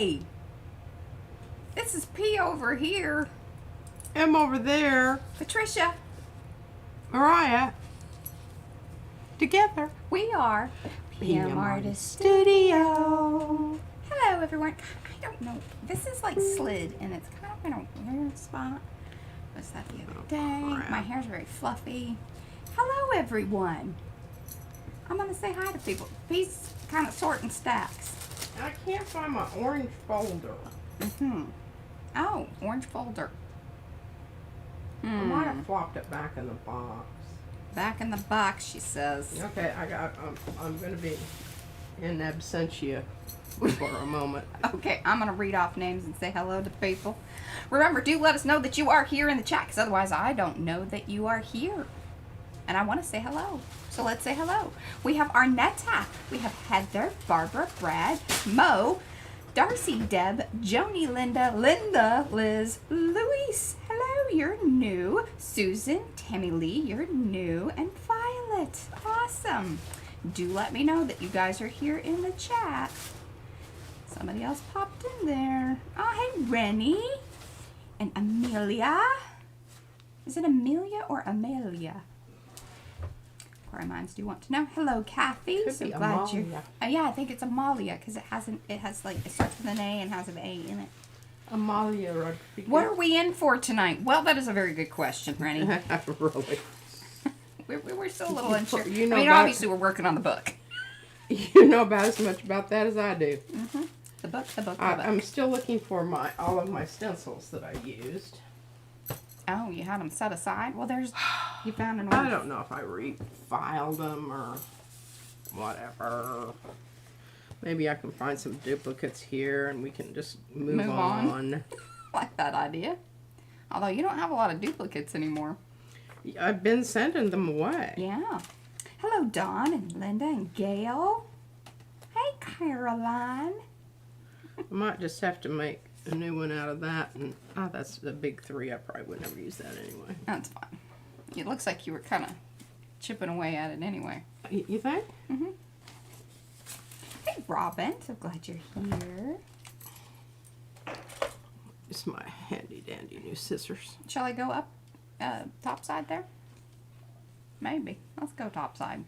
Hey! This is P over here. M over there. Patricia. Mariah. Together. We are PM Artist Studio. Hello, everyone. I don't know. This is like slid, and it's kind of in a weird spot. Was that the other day? crap. My hair's very fluffy. Hello, everyone. I'm going to say hi to people. These kind of sort in stacks. I can't find my orange folder. Oh, orange folder. I might have flopped it back in the box. Back in the box, she says. Okay, I'm going to be in absentia for a moment. Okay, I'm going to read off names and say hello to people. Remember, do let us know that you are here in the chat, because otherwise I don't know that you are here. And I want to say hello. So let's say hello. We have Arnetta. We have Heather, Barbara, Brad, Mo, Darcy, Deb, Joni, Linda, Liz, Luis. Hello, you're new. Susan, Tammy Lee, you're new. And Violet. Awesome. Do let me know that you guys are here in the chat. Somebody else popped in there. Oh, hey, Rennie. And Amelia. Is it Amelia or Amelia? Our minds do want to know. Hello, Kathy. Could So be glad you're. Amalia. Yeah, I think it's Amalia because it has like, it starts with an A and has an A in it. Amalia Rodriguez. What are we in for tonight? Well, that is a very good question, Rennie. Really? we're still a little unsure. You know I mean, about- obviously we're working on the book. You know about as much about that as I do. The book. I'm still looking for all of my stencils that I used. Oh, you had them set aside? Well, you found an I order. don't know if I refiled them or whatever. Maybe I can find some duplicates here and we can just move on. Like that idea. Although you don't have a lot of duplicates anymore. I've been sending them away. Yeah. Hello, Dawn and Linda and Gail. Hey, Caroline. I might just have to make a new one out of that. And that's the big 3. I probably would never use that anyway. That's fine. It looks like you were kind of chipping away at it anyway. You think? Hey, Robin. So glad you're here. It's my handy dandy new scissors. Shall I go up top side there? Maybe. Let's go top side.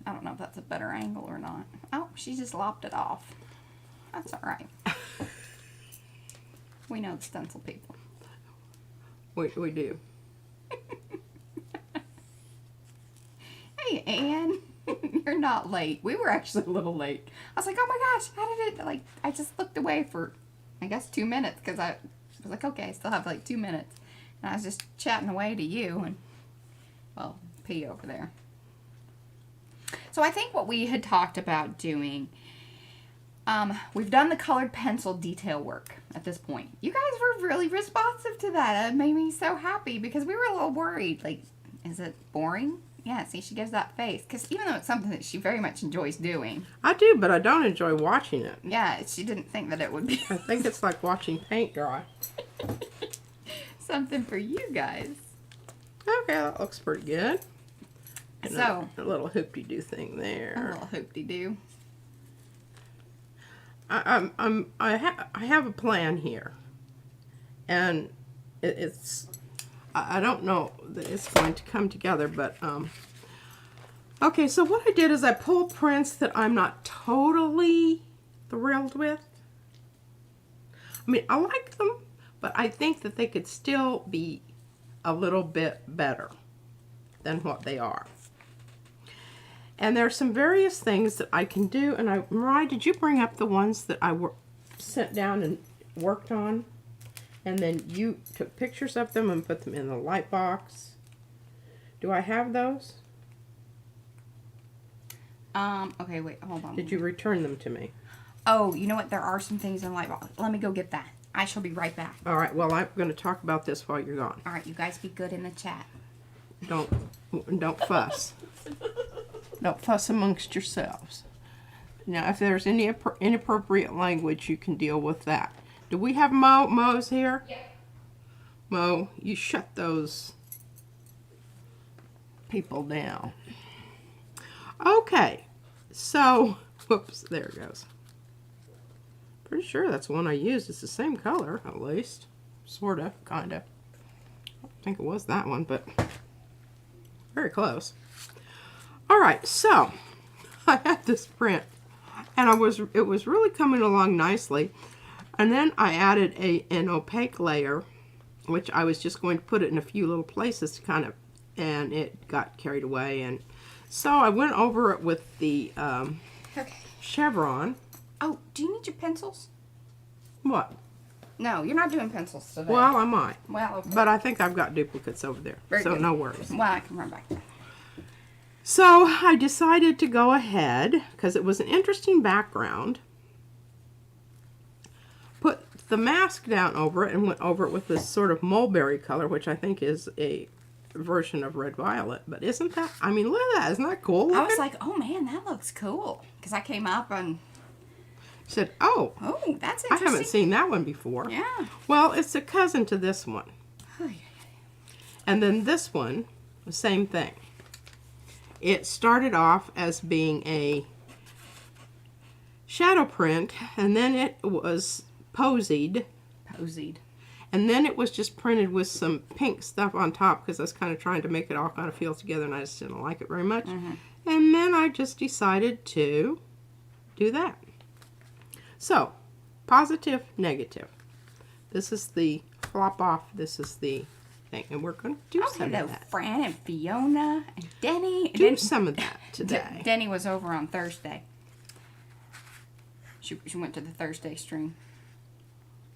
I don't know if that's a better angle or not. Oh, she just lopped it off. That's all right. We know the stencil people. We do. Hey, Anne. You're not late. We were actually a little late. I was like, oh my gosh, how did it, I just looked away for, I guess, 2 minutes because I was like, okay, I still have like 2 minutes. And I was just chatting away to you and, well, P over there. So I think what we had talked about doing, we've done the colored pencil detail work at this point. You guys were really responsive to that. It made me so happy because we were a little worried. Like, is it boring? Yeah, see, she gives that face. Because even though it's something that she very much enjoys doing. I do, but I don't enjoy watching it. Yeah, she didn't think that it would be I think it's like watching paint dry. something for you guys. Okay, that looks pretty good. And So, a little hoop-de-doo thing a there. little hoop-de-doo. I have a plan here, and I don't know that it's going to come together, but okay. So what I did is I pulled prints that I'm not totally thrilled with. I mean, I like them, but I think that they could still be a little bit better than what they are. And there's some various things that I can do. And Mariah, did you bring up the ones that I sent down and worked on? And then you took pictures of them and put them in the light box. Do I have those? Okay, wait, hold on. Did you return them to me? Oh, you know what? There are some things in the light box. Let me go get that. I shall be right back. All right, well, I'm going to talk about this while you're gone. All right, you guys be good in the chat. Don't fuss. Don't fuss amongst yourselves. Now, if there's any inappropriate language, you can deal with that. Do we have Mo? Mo's here? Yeah. Mo, you shut those people down. Okay, so, whoops, there it goes. Pretty sure that's the one I used. It's the same color, at least. Sorta, kinda. I don't think it was that one, but very close. Alright, so, I had this print, and it was really coming along nicely. And then I added an opaque layer, which I was just going to put it in a few little places to kind of, and it got carried away. And so I went over it with the Okay. chevron. Oh, do you need your pencils? What? No, you're not doing pencils today. Well, I might. Well, okay. But I think I've got duplicates over there. Very so good. no worries. Well, I can run back there. So I decided to go ahead, because it was an interesting background, put the mask down over it and went over it with this sort of mulberry color, which I think is a version of red violet. But isn't that, I mean, look at that. Isn't that cool looking? I was like, oh man, that looks cool. Because I came up and said, oh, that's I interesting. haven't seen that one before. Yeah. Well, it's a cousin to this one. And then this one, the same thing. It started off as being a shadow print, and then it was posied. And then it was just printed with some pink stuff on top, because I was kind of trying to make it all kind of feel together, and I just didn't like it very much. And then I just decided to do that. So, positive, negative. This is the flop off. This is the thing. And we're going to do some hello, of that. Fran and Fiona and Denny. Do some of that today. Denny was over on Thursday. She went to the Thursday stream.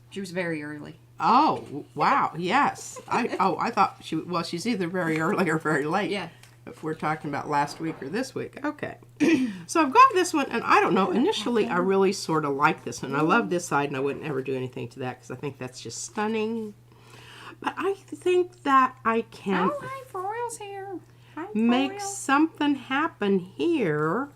She was very early. Oh, wow. Yes. I thought she's either very early or very late. Yeah. If we're talking about last week or this week. Okay. So I've got this one, and I don't know. Initially, I really sort of like this one. I love this side, and I wouldn't ever do anything to that because I think that's just stunning. But I think that I can Oh, hi, Royal's here. Hi, make Royal. something happen here.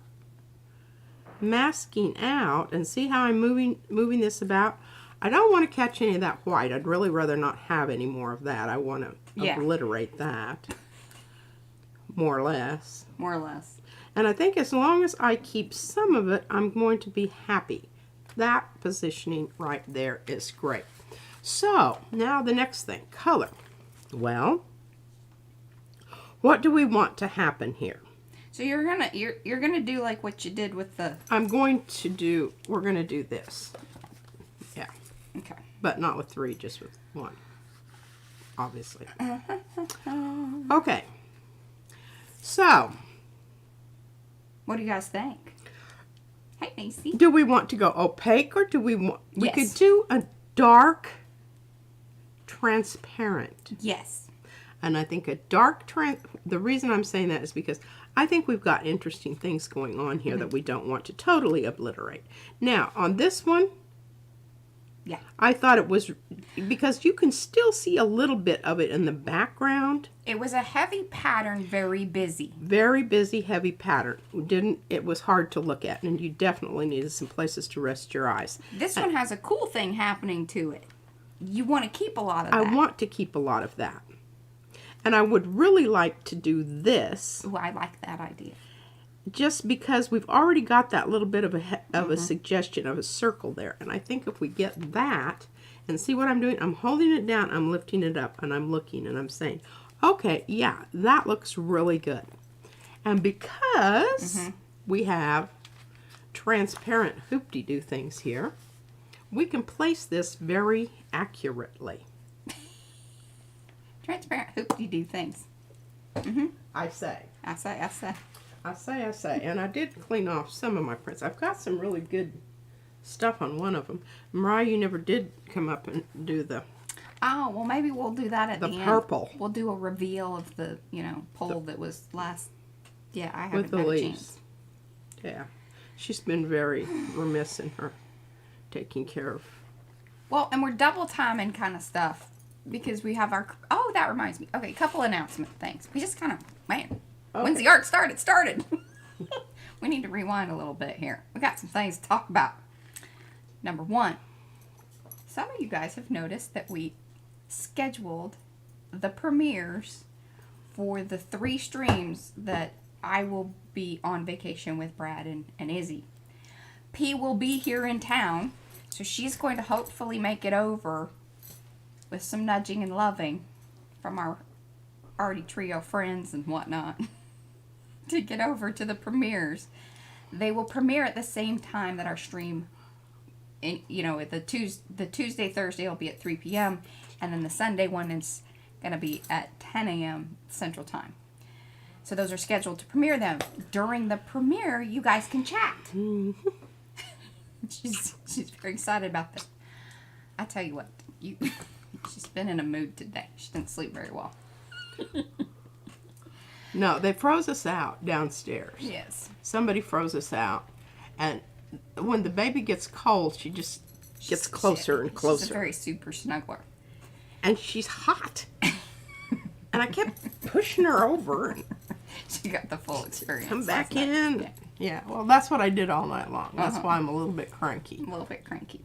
Masking out, and see how I'm moving this about. I don't want to catch any of that white. I'd really rather not have any more of that. I want to obliterate that. More or less. More or less. And I think as long as I keep some of it, I'm going to be happy. That positioning right there is great. So, now the next thing, color. Well, what do we want to happen here? So you're gonna do like what you did with the. We're gonna do this. Yeah. Okay. But not with 3, just with 1. Obviously. Okay. So, What do you guys think? Hey, Macy. do we want to go opaque, or do we want... We Yes. could do a dark transparent. Yes. And I think a dark the reason I'm saying that is because I think we've got interesting things going on here that we don't want to totally obliterate. Now, on this one, Yeah. I thought it was, because you can still see a little bit of it in the background. It was a heavy pattern, very busy. Very busy, heavy pattern. It was hard to look at, and you definitely needed some places to rest your eyes. This one has a cool thing happening to it. You want to keep a lot of that. I want to keep a lot of that. And I would really like to do this. Ooh, I like that idea. Just because we've already got that little bit of a suggestion of a circle there. And I think if we get that, and see what I'm doing, I'm holding it down, I'm lifting it up, and I'm looking, and I'm saying, okay, yeah, that looks really good. And because we have transparent hoop-de-doo things here, we can place this very accurately. Transparent hoop-de-doo things. I say. I say. And I did clean off some of my prints. I've got some really good stuff on one of them. Mariah, you never did come up and do the... Oh, well, maybe we'll do that at the end. The purple. We'll do a reveal of the, poll that was last... Yeah, I haven't With the had a leaves. chance. Yeah. She's been very remiss in her taking care of... Well, and we're double timing kind of stuff because we have our... Oh, that reminds me. Okay, couple announcement things. We just kind of... Man, when's the art start? It started. We need to rewind a little bit here. We got some things to talk about. Number 1. Some of you guys have noticed that we scheduled the premieres for the 3 streams that I will be on vacation with Brad and Izzy. P will be here in town, so she's going to hopefully make it over with some nudging and loving from our already trio friends and whatnot to get over to the premieres. They will premiere at the same time that our stream, the Tuesday, Thursday will be at 3 p.m. and then the Sunday one is going to be at 10 a.m. Central Time. So those are scheduled to premiere them. During the premiere, you guys can chat. She's very excited about this. I tell you what, she's been in a mood today. She didn't sleep very well. No, they froze us out downstairs. Yes. Somebody froze us out. And when the baby gets cold, she just gets closer and closer. She's a very super snuggler. And she's hot. And I kept pushing her over. And she got the full experience. come back in. Yeah, well, that's what I did all night long. That's why I'm a little bit cranky. A little bit cranky.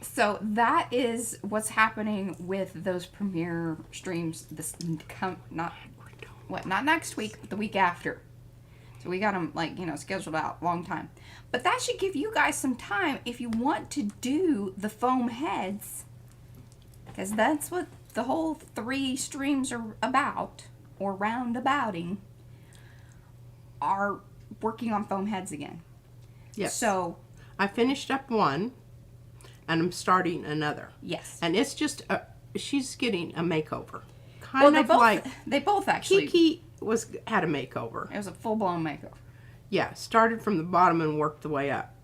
So that is what's happening with those premiere streams. Not next week, but the week after. So we got them scheduled out a long time. But that should give you guys some time if you want to do the foam heads, because that's what the whole 3 streams are about, or roundabouting, are working on foam heads again. Yes. So I finished up one, and I'm starting another. yes. And it's just she's getting a makeover. They both actually. Kiki had a makeover. It was a full-blown makeover. Yeah, started from the bottom and worked the way up.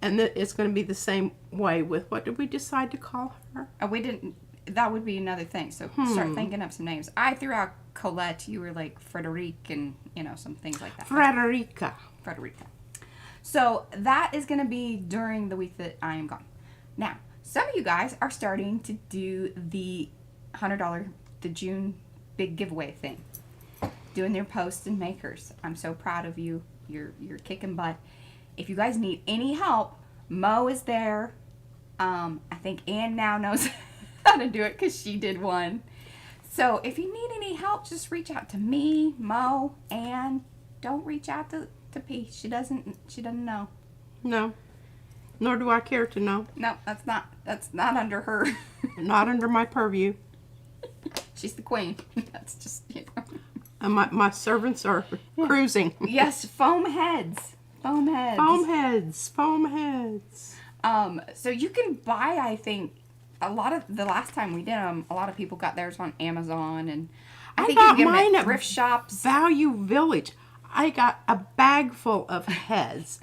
And it's going to be the same way with, what did we decide to call her? We didn't. That would be another thing. So start thinking up some names. I threw out Colette. You were like Frederique and some things like that. Frederica. So that is going to be during the week that I am gone. Now, some of you guys are starting to do the $100, the June big giveaway thing. Doing their posts and makers. I'm so proud of you. You're kicking butt. If you guys need any help, Mo is there. I think Ann now knows how to do it because she did one. So if you need any help, just reach out to me, Mo, Ann. Don't reach out to P. She doesn't know. No. Nor do I care to know. No, that's not under her. Not under my purview. She's the queen. That's just, And my servants are cruising. Yes, foam heads. Foam heads. Foam heads. Foam heads. So you can buy, I think, a lot of, the last time we did them, a lot of people got theirs on Amazon, and I think you can get them at thrift shops. Value Village. I got a bag full of heads.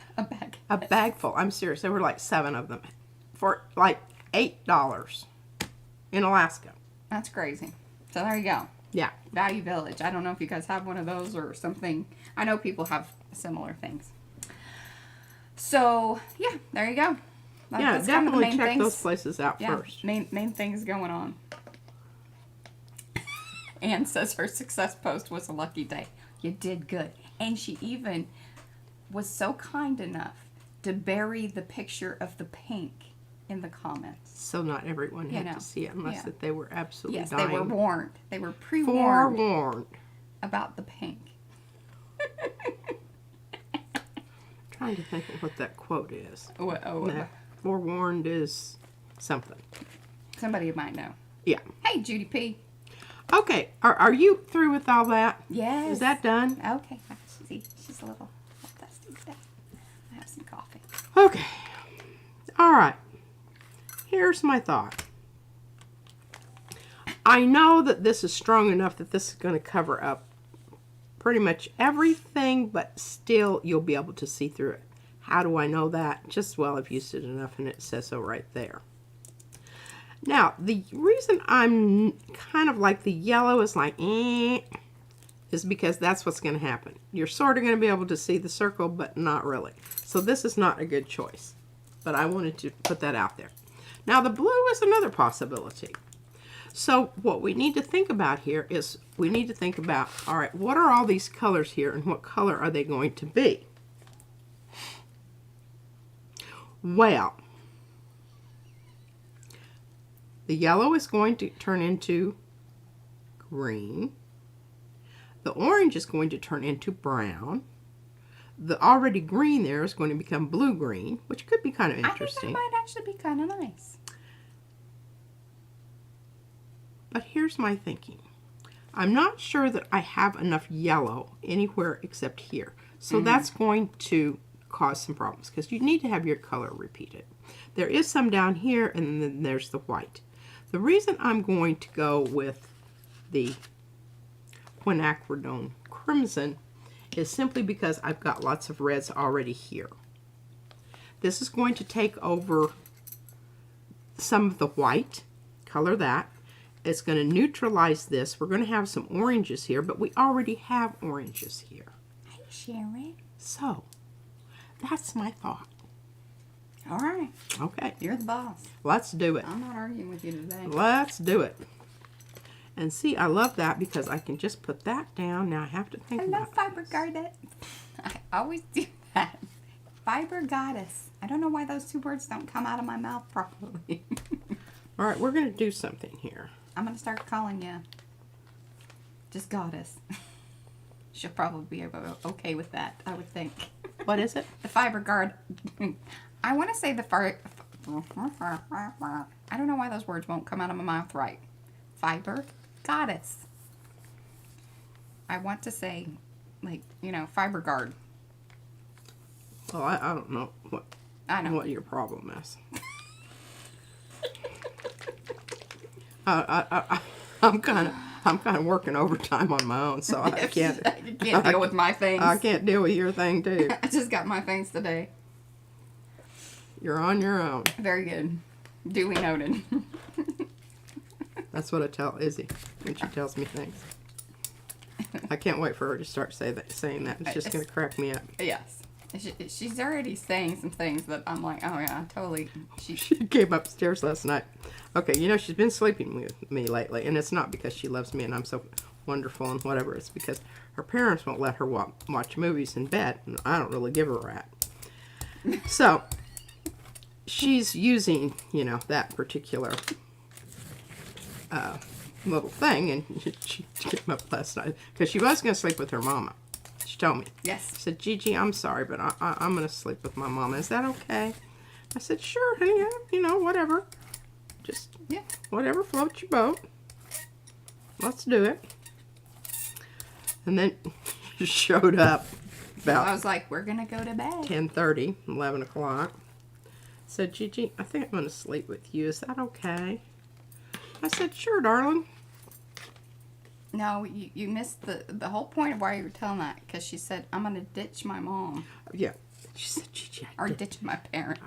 A bag full. I'm serious. There were like 7 of them for like $8 in Alaska. That's crazy. So there you go. Yeah. Value Village. I don't know if you guys have one of those or something. I know people have similar things. So, yeah, there you go. That's definitely kind of check those places out first. Main things going on. Anne says her success post was a lucky day. You did good. And she even was so kind enough to bury the picture of the pink in the comments. So not everyone had to see it unless that they were absolutely dying. Yes, they were warned. They were pre-warned. Forewarned. About the pink. Trying to think of what that quote is. Oh. Forewarned is something. Somebody might know. Yeah. Hey, Judy P. Okay. Are you through with all that? Yes. Is that done? Okay. She's a little dusty today. I have some coffee. Okay. All right. Here's my thought. I know that this is strong enough that this is going to cover up pretty much everything, but still you'll be able to see through it. How do I know that? Just, well, I've used it enough and it says so right there. Now, the reason I'm kind of like the yellow is like, is because that's what's going to happen. You're sort of going to be able to see the circle, but not really. So this is not a good choice. But I wanted to put that out there. Now, the blue is another possibility. So what we need to think about here is we need to think about, all right, what are all these colors here and what color are they going to be? Well, the yellow is going to turn into green. The orange is going to turn into brown. The already green there is going to become blue-green, which could be kind of interesting. I think that might actually be kind of nice. But here's my thinking. I'm not sure that I have enough yellow anywhere except here. So that's going to cause some problems because you need to have your color repeated. There is some down here, and then there's the white. The reason I'm going to go with the quinacridone crimson is simply because I've got lots of reds already here. This is going to take over some of the white, color that. It's going to neutralize this. We're going to have some oranges here, but we already have oranges here. Hey, Sharon. So, that's my thought. All right. Okay. You're the boss. Let's do it. I'm not arguing with you today. Let's do it. And see, I love that because I can just put that down. Now I have to think I about love Fiber Goddess. I always do that. Fiber Goddess. I don't know why those two words don't come out of my mouth properly. All right, we're going to do something here. I'm going to start calling you just Goddess. She'll probably be okay with that, I would think. What is it? The Fiber Guard. I want to say the I don't know why those words won't come out of my mouth right. Fiber Goddess. I want to say, like, you know, Fiber Guard. Well, I don't know what your problem is. I'm kind of working overtime on my own, so I can't. You can't deal with my things. I can't deal with your thing too. I just got my things today. You're on your own. Very good. Duly noted. That's what I tell Izzy when she tells me things. I can't wait for her to start saying that. It's just going to crack me up. Yes. She's already saying some things that I'm like, oh yeah, totally. She came upstairs last night. Okay, you know, she's been sleeping with me lately, and it's not because she loves me and I'm so wonderful and whatever. It's because her parents won't let her watch movies in bed, and I don't really give her a rat. So, she's using, you know, that particular little thing, and she came up last night because she was going to sleep with her mama. She told me. Yes. She said, Gigi, I'm sorry, but I'm going to sleep with my mama. Is that okay? I said, sure, honey, you know, whatever. Just, yeah, whatever floats your boat. Let's do it. And then she showed up about I was like, we're going to go to bed. 10:30, 11 o'clock. Said, Gigi, I think I'm going to sleep with you. Is that okay? I said, sure, darling. No, you missed the whole point of why you were telling that, because she said, I'm going to ditch my mom. Yeah. She said, Gigi, ditch my parents.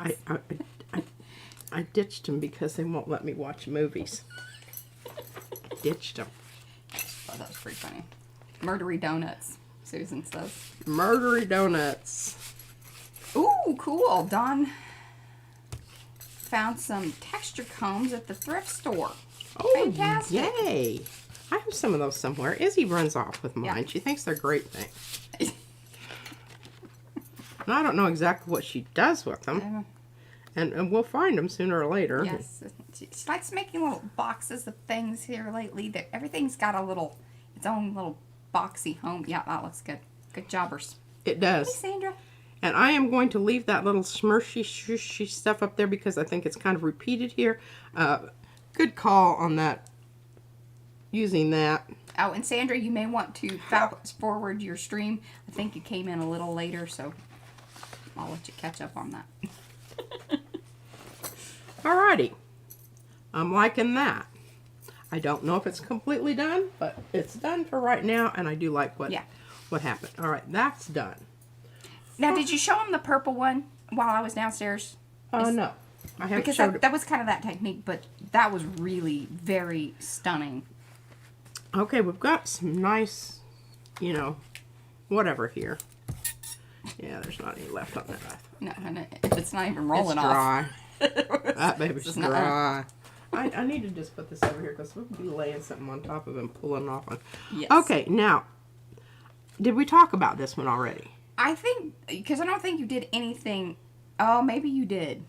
I ditched them because they won't let me watch movies. I ditched them. Oh, that was pretty funny. Murdery donuts, Susan says. Murdery donuts. Ooh, cool. Dawn found some texture combs at the thrift store. Oh, fantastic. Yay. I have some of those somewhere. Izzy runs off with mine. Yeah. She thinks they're great things. And I don't know exactly what she does with them. And we'll find them sooner or later. Yes. She likes making little boxes of things here lately. Everything's got its own little boxy home. Yeah, that looks good. Good jobbers. It does. Hey, Sandra. And I am going to leave that little smushy, shushy stuff up there because I think it's kind of repeated here. Good call on that. Using that. Oh, and Sandra, you may want to fast forward your stream. I think you came in a little later, so I'll let you catch up on that. Alrighty. I'm liking that. I don't know if it's completely done, but it's done for right now, and I do like what happened. Alright, that's done. Now, did you show him the purple one while I was downstairs? No. I haven't because showed it. that was kind of that technique, but that was really very stunning. Okay, we've got some nice, you know, whatever here. Yeah, there's not any left on that. No, and it's not even rolling it's off. Dry. That baby's dry. I need to just put this over here because we'll be laying something on top of it and pulling off on. Yes. Okay, now, did we talk about this one already? I think, because I don't think you did anything. Oh, maybe you did.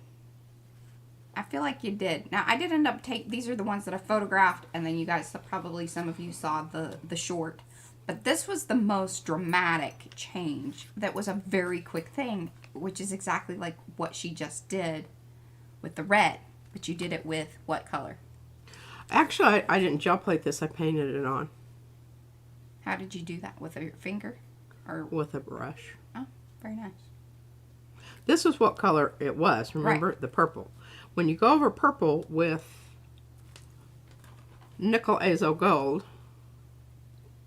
I feel like you did. Now, I did end up these are the ones that I photographed, and then you guys, probably some of you saw the short. But this was the most dramatic change. That was a very quick thing, which is exactly like what she just did with the red. But you did it with what color? Actually, I didn't gel plate this. I painted it on. How did you do that? With your finger? Or with a brush. Oh, very nice. This was what color it was, remember? Right. The purple. When you go over purple with nickel azo gold,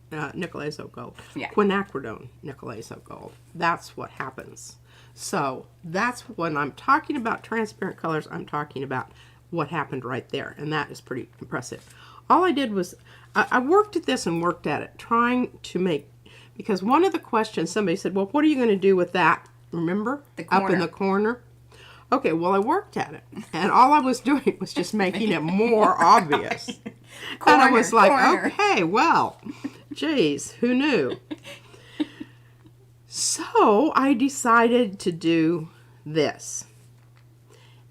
Yeah. quinacridone nickel azo gold, that's what happens. So that's when I'm talking about transparent colors, I'm talking about what happened right there, and that is pretty impressive. All I did was, I worked at this and worked at it, trying to make, because one of the questions, somebody said, well, what are you going to do with that? Remember? Up in the corner. Okay, well, I worked at it, and all I was doing was just making it more obvious. And I was like, okay, well, geez, who knew? So I decided to do this.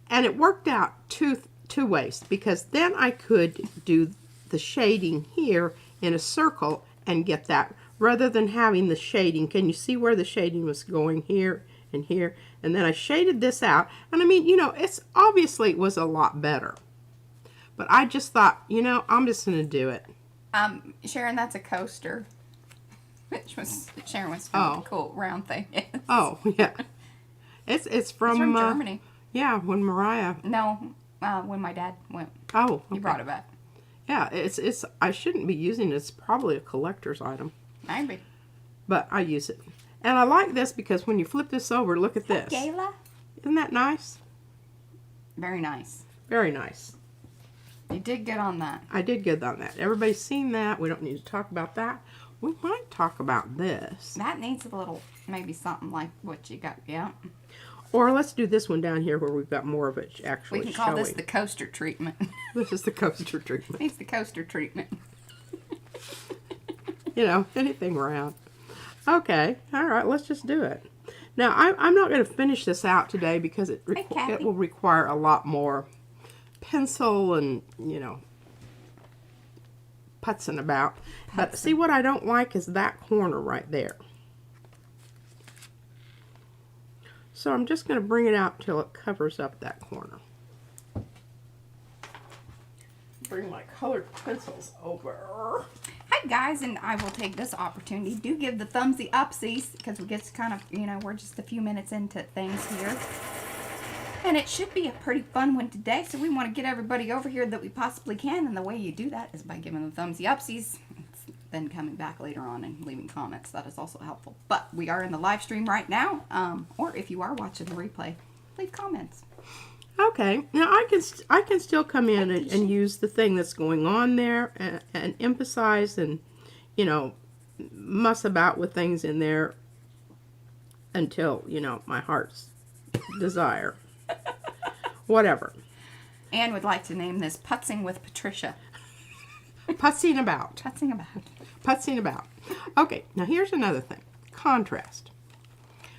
And it worked out two ways, because then I could do the shading here in a circle and get that, rather than having the shading. Can you see where the shading was going here and here? And then I shaded this out. And I mean, you know, it's obviously it was a lot better. But I just thought, you know, I'm just going to do it. Sharon, that's a coaster. Which was, Sharon was a cool round thing. Oh, yeah. It's from Germany. Yeah, when Mariah. No, when my dad went. Oh, okay. He brought it back. Yeah, it's. I shouldn't be using it. It's probably a collector's item. Maybe. But I use it. And I like this because when you flip this over, look at this. Gala? Isn't that nice? Very nice. Very nice. You did good on that. I did good on that. Everybody's seen that. We don't need to talk about that. We might talk about this. That needs a little, maybe something like what you got, yeah. Or let's do this one down here where we've got more of it actually showing. We can call this the coaster treatment. This is the coaster treatment. It's the coaster treatment. You know, anything round. Okay, all right, let's just do it. Now, I'm not going to finish this out today because it will require a lot more pencil and, you know, putzing about. But see, what I don't like is that corner right there. So I'm just going to bring it out till it covers up that corner. Bring my colored pencils over. Hi guys, and I will take this opportunity. Do give the thumbsy upsies because we get to kind of, you know, we're just a few minutes into things here. And it should be a pretty fun one today, so we want to get everybody over here that we possibly can, and the way you do that is by giving the thumbsy upsies, then coming back later on and leaving comments. That is also helpful. But we are in the live stream right now, or if you are watching the replay, leave comments. Okay, now I can still come in and use the thing that's going on there and emphasize and, you know, muss about with things in there until, you know, my heart's desire. Whatever. Anne would like to name this Putzing with Patricia. Putzing about. Putzing about. Putzing about. Okay, now here's another thing. Contrast.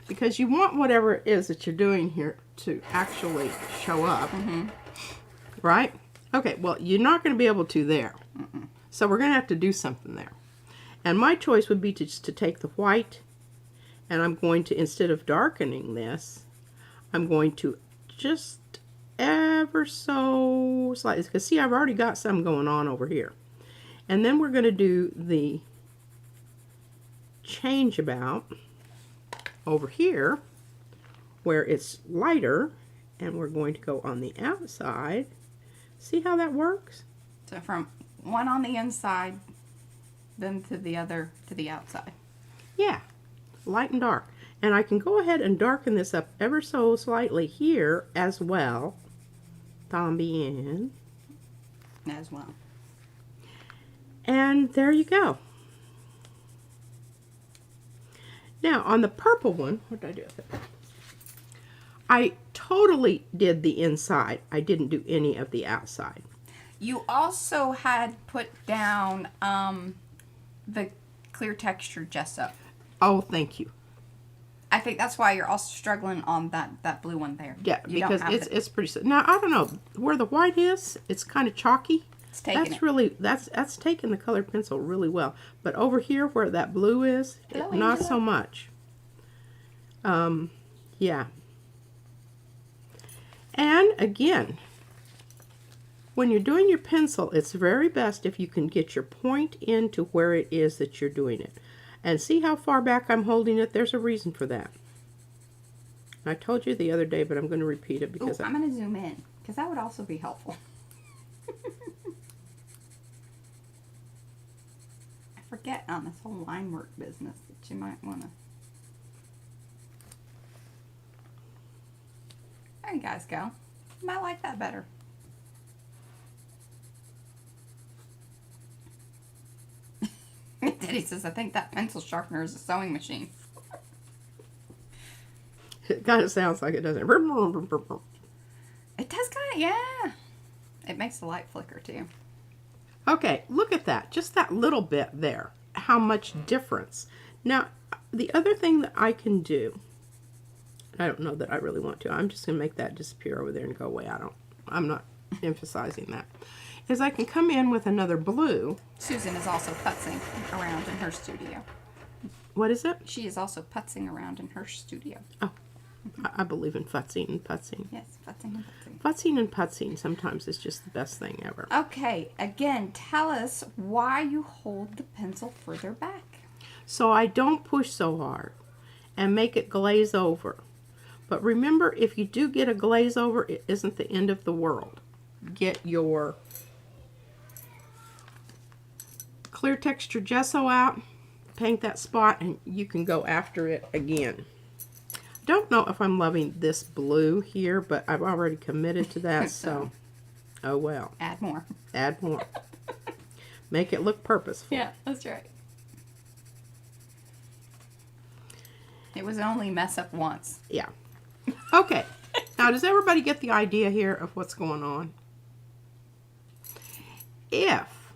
Because you want whatever it is that you're doing here to actually show up. Mm-hmm. Right? Okay, well, you're not going to be able to there. Mm-mm. So we're going to have to do something there. And my choice would be just to take the white, and I'm going to, instead of darkening this, I'm going to just ever so slightly, because see, I've already got some going on over here. And then we're going to do the change about over here where it's lighter, and we're going to go on the outside. See how that works? So from one on the inside, then to the other to the outside. Yeah, light and dark. And I can go ahead and darken this up ever so slightly here as well. También. As well. And there you go. Now, on the purple one, what did I do with it? I totally did the inside. I didn't do any of the outside. You also had put down the clear texture gesso. Oh, thank you. I think that's why you're also struggling on that blue one there. Yeah, because it's pretty... Now, I don't know. Where the white is, it's kind of chalky. It's taking That's it. really, that's taking the colored pencil really well. But over here where that blue is, Hello, not Angela. so much. Yeah. And again, when you're doing your pencil, it's very best if you can get your point into where it is that you're doing it. And see how far back I'm holding it? There's a reason for that. I told you the other day, but I'm going to repeat it because I'm going to zoom in because that would also be helpful. I forget on this whole line work business that you might want to. There you guys go. You might like that better. Daddy says, I think that pencil sharpener is a sewing machine. it kind of sounds like it, doesn't it? It does kind of, yeah. It makes the light flicker too. Okay, look at that. Just that little bit there. How much difference. Now, the other thing that I can do, I don't know that I really want to. I'm just going to make that disappear over there and go away. I'm not emphasizing that. Is I can come in with another blue. Susan is also putzing around in her studio. What is it? She is also putzing around in her studio. Oh, I believe in futzing and putzing. Yes, putzing and putzing. Futzing and putzing sometimes is just the best thing ever. Okay, again, tell us why you hold the pencil further back. So I don't push so hard and make it glaze over. But remember, if you do get a glaze over, it isn't the end of the world. Get your clear texture gesso out, paint that spot, and you can go after it again. Don't know if I'm loving this blue here, but I've already committed to that, so oh well. Add more. Add more. Make it look purposeful. Yeah, that's right. It was only mess up once. Yeah. Okay. Now, does everybody get the idea here of what's going on? If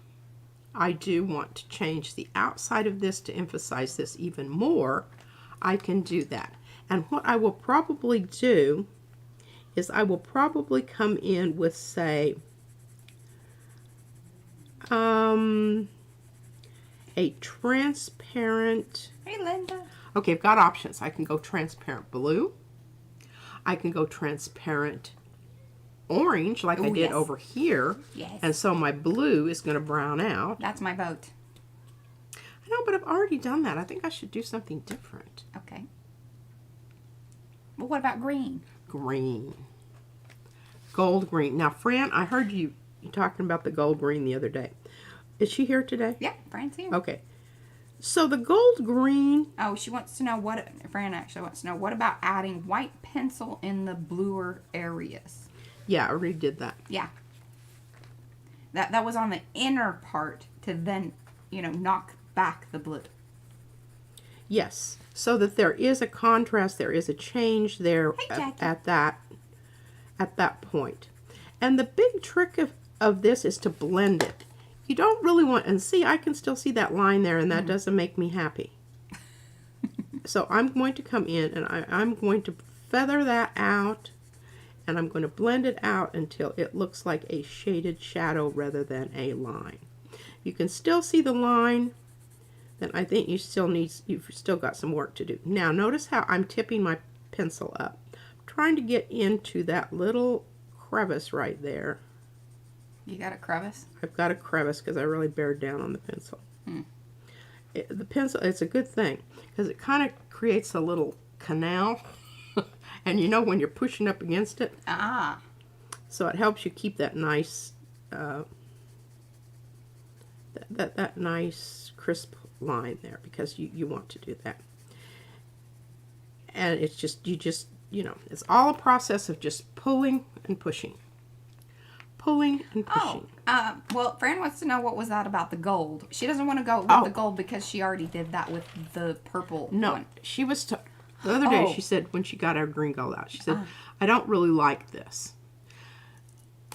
I do want to change the outside of this to emphasize this even more, I can do that. And what I will probably do is I will probably come in with, say, a transparent... Hey, Linda. Okay, I've got options. I can go transparent blue. I can go transparent orange like I did yes. over here. Yes. And so my blue is going to brown out. That's my vote. I know, but I've already done that. I think I should do something different. Okay. Well, what about green? Green. Gold green. Now, Fran, I heard you talking about the gold green the other day. Is she here today? Yeah, Fran's here. Okay. So the gold green... Oh, she wants to know what... Fran actually wants to know, what about adding white pencil in the bluer areas? Yeah, I already did that. Yeah. That was on the inner part to then, knock back the blue. Yes. So that there is a contrast, there is a change there Hey, at that point. And the big trick of this is to blend it. You don't really want, and see, I can still see that line there, and that doesn't make me happy. So I'm going to come in and I'm going to feather that out, and I'm going to blend it out until it looks like a shaded shadow rather than a line. You can still see the line, then I think you've still got some work to do. Now notice how I'm tipping my pencil up. I'm trying to get into that little crevice right there. You got a crevice? I've got a crevice because I really bared down on the pencil. The pencil, it's a good thing because it kind of creates a little canal. And when you're pushing up against it. Ah. So it helps you keep that nice, that nice crisp line there because you want to do that. And it's just, it's all a process of just pulling and pushing. Pulling and pushing. Well, Fran wants to know what was that about the gold. She doesn't want to go with the gold because she already did that with the purple one. She was, the other day she said when she got our green gold out, she said, I don't really like this.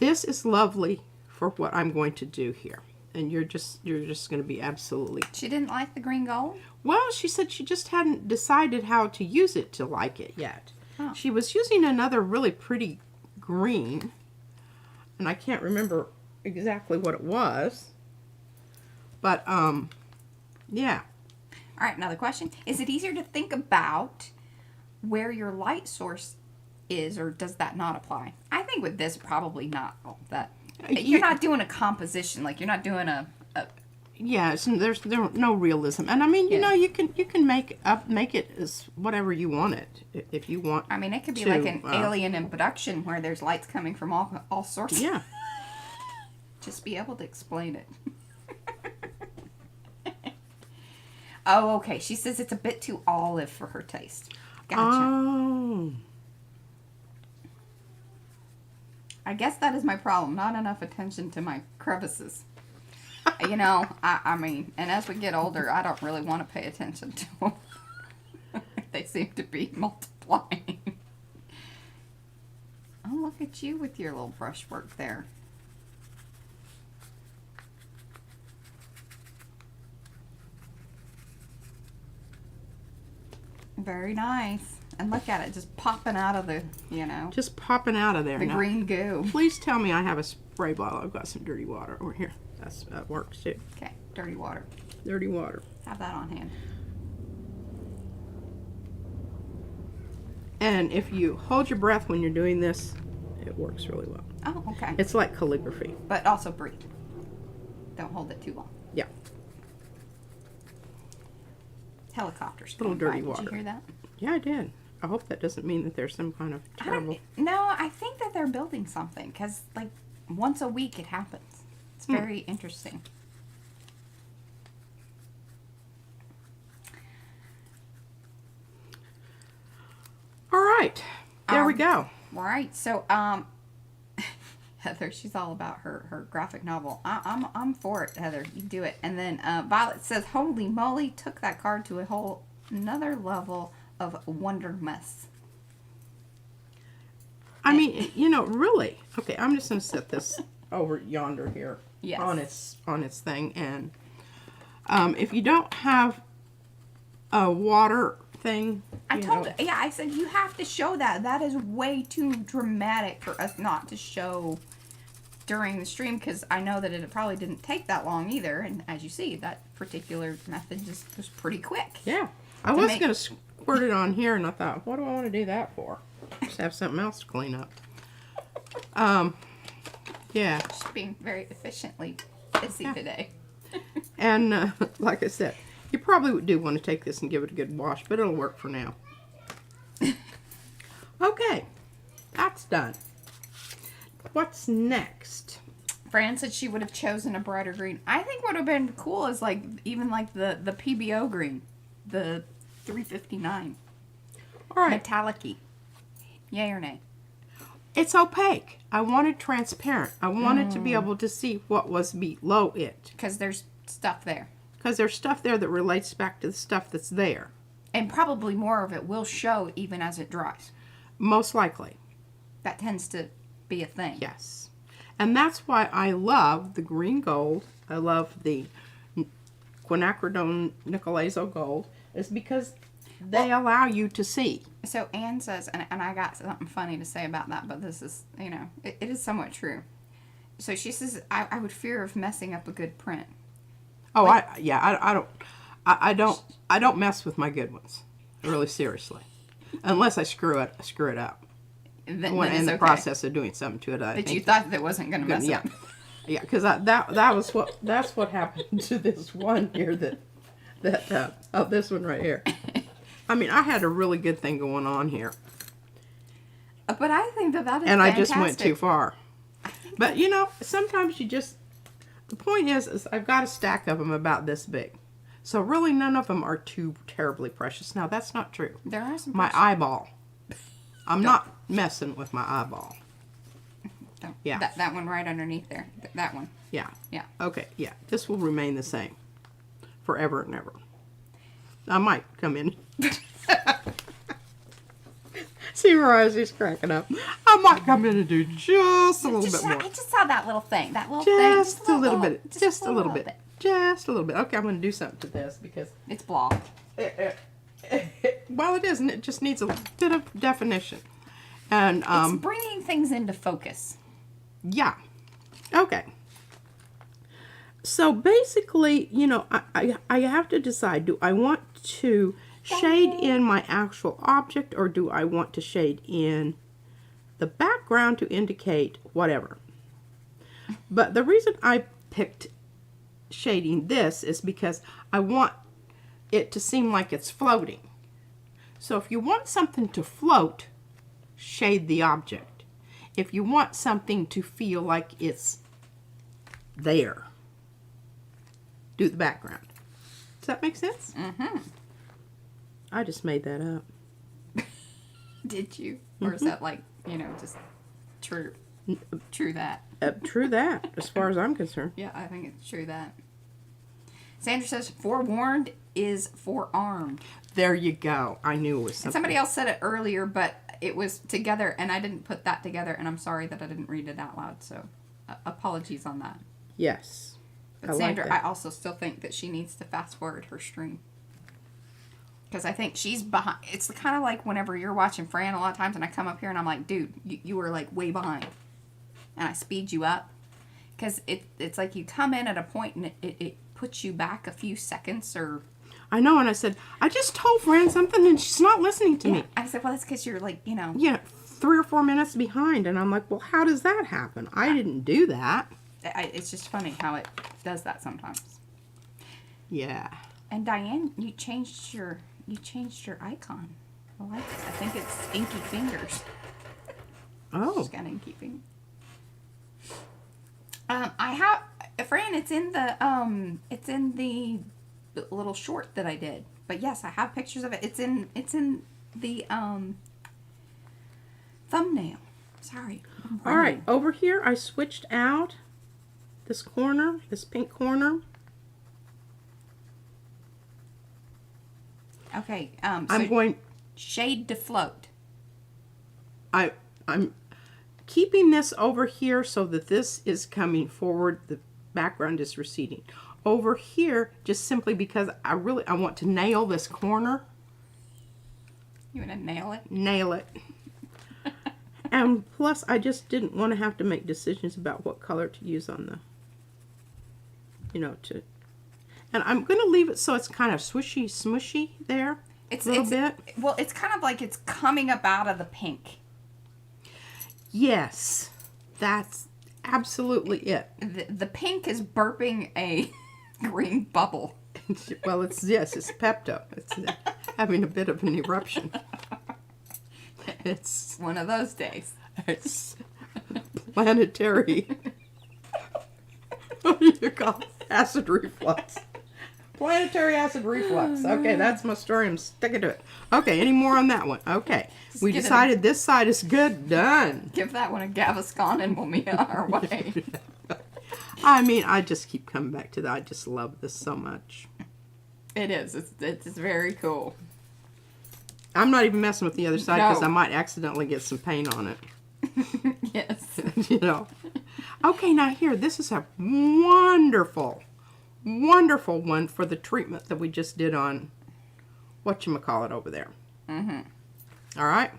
This is lovely for what I'm going to do here. And you're just going to be absolutely... She didn't like the green gold? Well, she said she just hadn't decided how to use it to like it yet. Oh. She was using another really pretty green. And I can't remember exactly what it was. But, yeah. All right, another question. Is it easier to think about where your light source is, or does that not apply? I think with this, probably not. That you're not doing a composition, like you're not doing a yeah, there's no realism, and I mean, you know, you can make it as whatever you want it if you want. I mean, it could be like an alien in production where there's lights coming from all sources. Yeah. Just be able to explain it. Oh, okay. She says it's a bit too olive for her taste. Gotcha. Oh. I guess that is my problem. Not enough attention to my crevices. You know, I mean, and as we get older, I don't really want to pay attention to them. They seem to be multiplying. Oh, look at you with your little brushwork there. Very nice. And look at it, just popping out of the, you know. Just popping out of there. The now, green goo. Please tell me I have a spray bottle. I've got some dirty water over here. That works too. Okay, dirty water. Dirty water. Have that on hand. And if you hold your breath when you're doing this, it works really well. Oh, okay. It's like calligraphy. But also breathe. Don't hold it too long. Yeah. Helicopters. Little dirty Did water. you hear that? Yeah, I did. I hope that doesn't mean that there's some kind of terrible... No, I think that they're building something. Because, like, once a week it happens. It's very interesting. All right. There we go. All right. So, Heather, she's all about her graphic novel. I'm for it, Heather. You do it. And then Violet says, "Holy moly, took that card to a whole another level of wondermess." I mean, you know, really. Okay, I'm just going to set this over yonder here. Yes. On its thing. And if you don't have a water thing... I said you have to show that. That is way too dramatic for us not to show during the stream, because I know that it probably didn't take that long either. And as you see, that particular method just was pretty quick. Yeah. I was going to squirt it on here, and I thought, what do I want to do that for? Just have something else to clean up. Yeah. Just being very efficiently busy today. And like I said, you probably do want to take this and give it a good wash, but it'll work for now. Okay, that's done. What's next? Fran said she would have chosen a brighter green. I think what would have been cool is like even like the PBO green, the 359. All right. Metallic-y. Yay or nay? It's opaque. I wanted transparent. I wanted to be able to see what was below it. Because there's stuff there. Because there's stuff there that relates back to the stuff that's there. And probably more of it will show even as it dries. Most likely. That tends to be a thing. Yes. And that's why I love the green gold. I love the quinacridone nicolazo gold. Is because they allow you to see. So Anne says, and I got something funny to say about that, but this is, you know, it is somewhat true. So she says, I would fear of messing up a good print. Oh, I don't mess with my good ones. Really, seriously. Unless I screw it up. When in the process of doing something to it, I think you thought that wasn't going to mess up. Yeah, because that's what happened to this one here this one right here. I mean, I had a really good thing going on here. But I think that is and fantastic. I just went too far. But, you know, sometimes you just... The point is I've got a stack of them about this big. So really none of them are too terribly precious. Now, that's not true. There are some My eyeball. I'm not messing with my eyeball. Yeah. That one right underneath there. That one. Yeah. Yeah. Okay, yeah. This will remain the same. Forever and ever. I might come in. See, Rosie's cracking up. I might come in and do just a little bit more. I just saw that little thing. Just a little bit. Just a little bit. Just a little bit. Okay, I'm going to do something to this because... It's blocked. Well, it isn't. It just needs a bit of definition. And it's bringing things into focus. Yeah. Okay. So basically, you know, I have to decide, do I want to shade in my actual object, or do I want to shade in the background to indicate whatever? But the reason I picked shading this is because I want it to seem like it's floating. So if you want something to float, shade the object. If you want something to feel like it's there, do the background. Does that make sense? Mm-hmm. I just made that up. Did you? Or is that like, you know, just true? True that. True that, as far as I'm concerned. Yeah, I think it's true that. Sandra says, forewarned is forearmed. There you go. I knew it was something. And somebody else said it earlier, but it was together, and I didn't put that together, and I'm sorry that I didn't read it out loud, so apologies on that. Yes. But Sandra, I also still think that she needs to fast forward her stream. Because I think she's behind. It's kind of like whenever you're watching Fran a lot of times, and I come up here and I'm like, dude, you were like way behind. And I speed you up. Because it's like you come in at a point and it puts you back a few seconds or... I know, and I said, I just told Fran something and she's not listening to me. I said, well, that's because you're like, you know... Yeah, 3 or 4 minutes behind. And I'm like, well, how does that happen? I didn't do that. It's just funny how it does that sometimes. Yeah. And Diane, you changed your icon. I like it. I think it's Inky Fingers. Oh. She's got inky fingers. I have Fran. It's in the little short that I did. But yes, I have pictures of it. It's in the thumbnail. Sorry. All right, over here I switched out this corner, this pink corner. Okay. I'm So going. shade to float. I'm keeping this over here so that this is coming forward. The background is receding. Over here, just simply because I want to nail this corner. You want to nail it? Nail it. And plus, I just didn't want to have to make decisions about what color to use on the, and I'm going to leave it so it's kind of swishy, smushy there. It's a little bit. Well, it's kind of like it's coming up out of the pink. Yes, that's absolutely it. The pink is burping a green bubble. Well, it's Pepto. It's having a bit of an eruption. It's one of those days. It's planetary. What do you call it? Acid reflux. Planetary acid reflux. Okay, that's my story. I'm sticking to it. Okay, any more on that one? Okay. We decided this side is good. Done. Give that one a Gaviscon and we'll be on our way. I mean, I just keep coming back to that. I just love this so much. It is. It's very cool. I'm not even messing with the other side because No. I might accidentally get some paint on it. Yes. Okay, now here, this is a wonderful, wonderful one for the treatment that we just did on whatchamacallit over there. Mm-hmm. All right?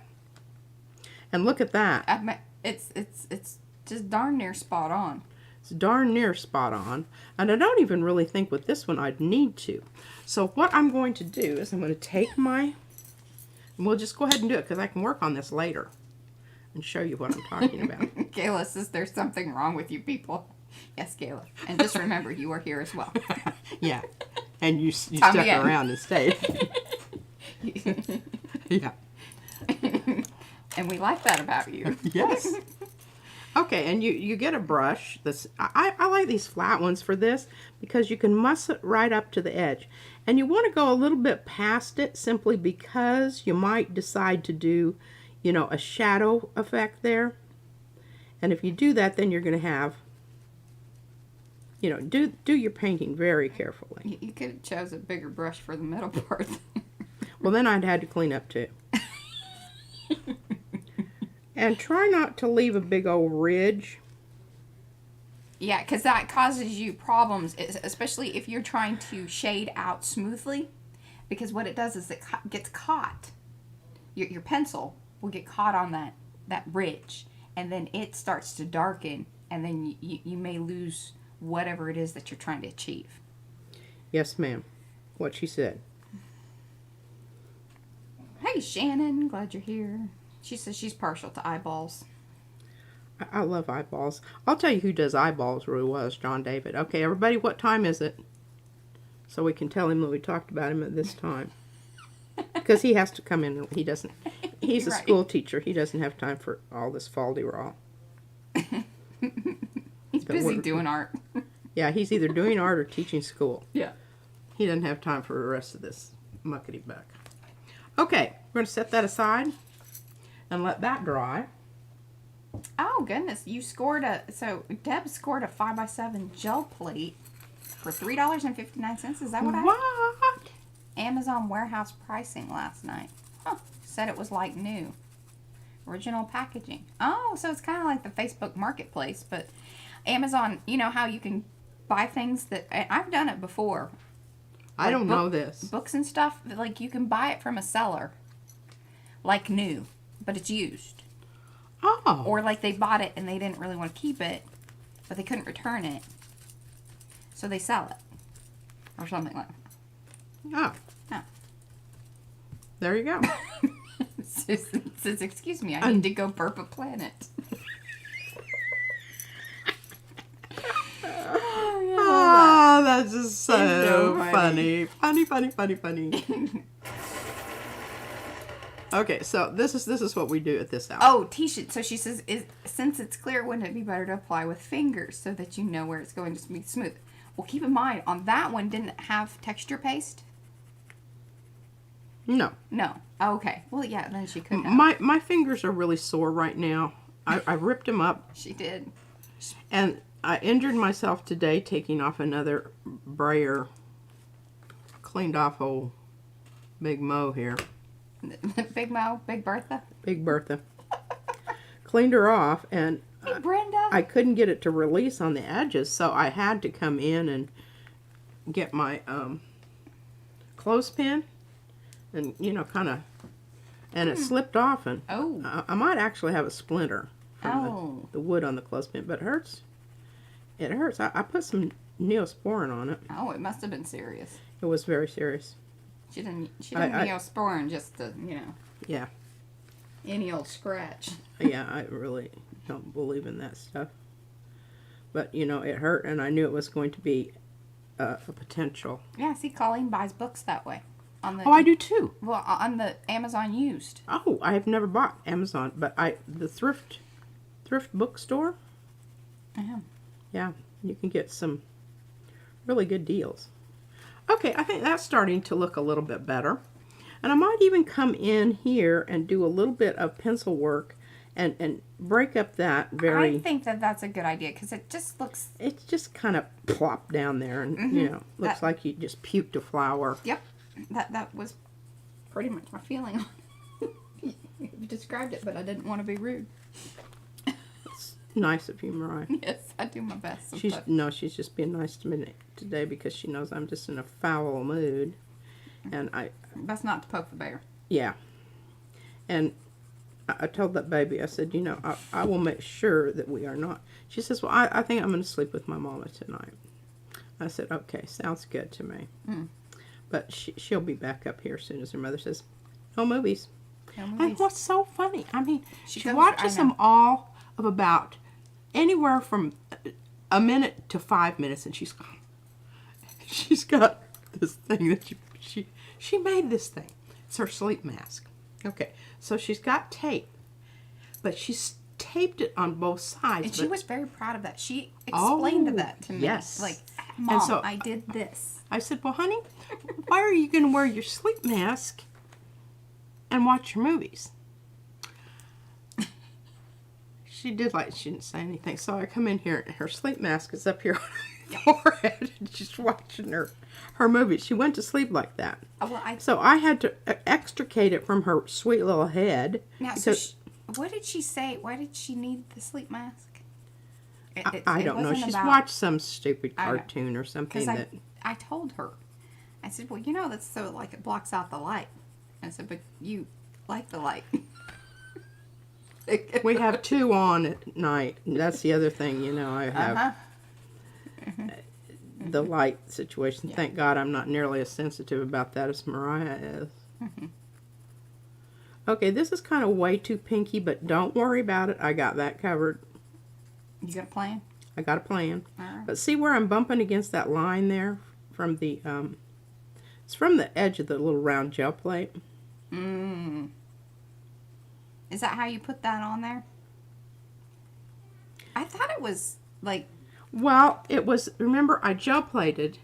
And look at that. It's just darn near spot on. It's darn near spot on. And I don't even really think with this one I'd need to. So what I'm going to do is I'm going to take my... And we'll just go ahead and do it because I can work on this later and show you what I'm talking about. Kayla says there's something wrong with you people. Yes, Kayla. And just remember, you are here as well. Yeah. And you stuck around and stayed. Yeah. And we like that about you. Yes. Okay, and you get a brush. I like these flat ones for this because you can muss it right up to the edge. And you want to go a little bit past it simply because you might decide to do, a shadow effect there. And if you do that, then you're going to have, do your painting very carefully. You could have chose a bigger brush for the middle part. Well, then I'd had to clean up too. And try not to leave a big old ridge. Yeah, because that causes you problems, especially if you're trying to shade out smoothly. Because what it does is it gets caught. Your pencil will get caught on that ridge. And then it starts to darken. And then you may lose whatever it is that you're trying to achieve. Yes, ma'am. What she said. Hey, Shannon, glad you're here. She says she's partial to eyeballs. I love eyeballs. I'll tell you who does eyeballs really well is John David. Okay, everybody, what time is it? So we can tell him that we talked about him at this time. Because he has to come in. He doesn't. He's a Right. school teacher. He doesn't have time for all this faldy-raw. He's busy doing art. Yeah, he's either doing art or teaching school. Yeah. He doesn't have time for the rest of this muckety-buck. Okay, we're going to set that aside and let that dry. Oh, goodness. You scored so Deb scored a 5x7 gel plate for $3.59. Is that what What? Amazon warehouse pricing last night. Huh. Said it was like new. Original packaging. Oh, so it's kind of like the Facebook Marketplace, but Amazon, you know how you can buy things that... I've done it before. I don't know this. Books and stuff, like you can buy it from a seller, like new, but it's used. Oh. Or like they bought it and they didn't really want to keep it, but they couldn't return it, so they sell it. Or something like that. Oh. Oh. There you go. Says, excuse me, I need to go burp a planet. Oh, that's just so so funny. Funny. Okay, so this is what we do at this hour. Oh, Tisha, so she says, since it's clear, wouldn't it be better to apply with fingers so that you know where it's going to be smooth? Well, keep in mind, on that one, didn't it have texture paste? No. No. Oh, okay. Well, yeah, then she could have. My fingers are really sore right now. I ripped them up. She did. And I injured myself today taking off another brayer. Cleaned off old Big Mo here. Big Mo, Big Bertha. Big Bertha. Cleaned her off, and Hey, Brenda. I couldn't get it to release on the edges, so I had to come in and get my clothespin and, you know, kind of, and it slipped off, and Oh. I might actually have a splinter from Oh. the wood on the clothespin, but it hurts. It hurts. I put some Neosporin on it. Oh, it must have been serious. It was very serious. She didn't I- Neosporin just to, you know, Yeah. any old scratch. Yeah, I really don't believe in that stuff. But, you know, it hurt, and I knew it was going to be a potential. Yeah, see, Colleen buys books that way. On the, Oh, I do too. Well, on the Amazon used. Oh, I have never bought Amazon, but the thrift bookstore. Yeah. Yeah, you can get some really good deals. Okay, I think that's starting to look a little bit better. And I might even come in here and do a little bit of pencil work and break up that I think that that's a good idea because it just looks... It's just kind of plopped down there and, you know, looks like you just puked a flower. Yep. That was pretty much my feeling. You described it, but I didn't want to be rude. It's nice of you, Mariah. Yes, I do my best. She's just being nice to me today because she knows I'm just in a foul mood. And Best not to poke the bear. yeah. And I told that baby, I said, you know, I will make sure that we are not. She says, well, I think I'm going to sleep with my mama tonight. I said, okay, sounds good to me. Mm. But she'll be back up here as soon as her mother says, no movies. No And movies. what's so funny, I mean, She she goes- watches I know. them all of about anywhere from a minute to 5 minutes, and she's got this thing that she made this thing. It's her sleep mask. Okay, so she's got tape, but she's taped it on both sides. And she was very proud of that. She Oh, explained that to me. yes. Like, Mom, so- I did this. I said, well, honey, why are you going to wear your sleep mask and watch your movies? She did she didn't say anything. So I come in here and her sleep mask is up here on her forehead and she's watching her movies. She went to sleep like that. Well, So I had to extricate it from her sweet little head. now, because what did she say? Why did she need the sleep mask? I don't know. She's watched some stupid cartoon or something Because that... I told her. I said, well, you know, that's so, like, it blocks out the light. I said, but you like the light. We have two on at night. That's the other thing, you know. I have... the light situation. Yeah. Thank God I'm not nearly as sensitive about that as Mariah is. Okay, this is kind of way too pinky, but don't worry about it. I got that covered. You got a plan? I got a plan. All right. But see where I'm bumping against that line there from the, it's from the edge of the little round gel plate. Is that how you put that on there? I thought it was like... Well, it was, remember I gel plated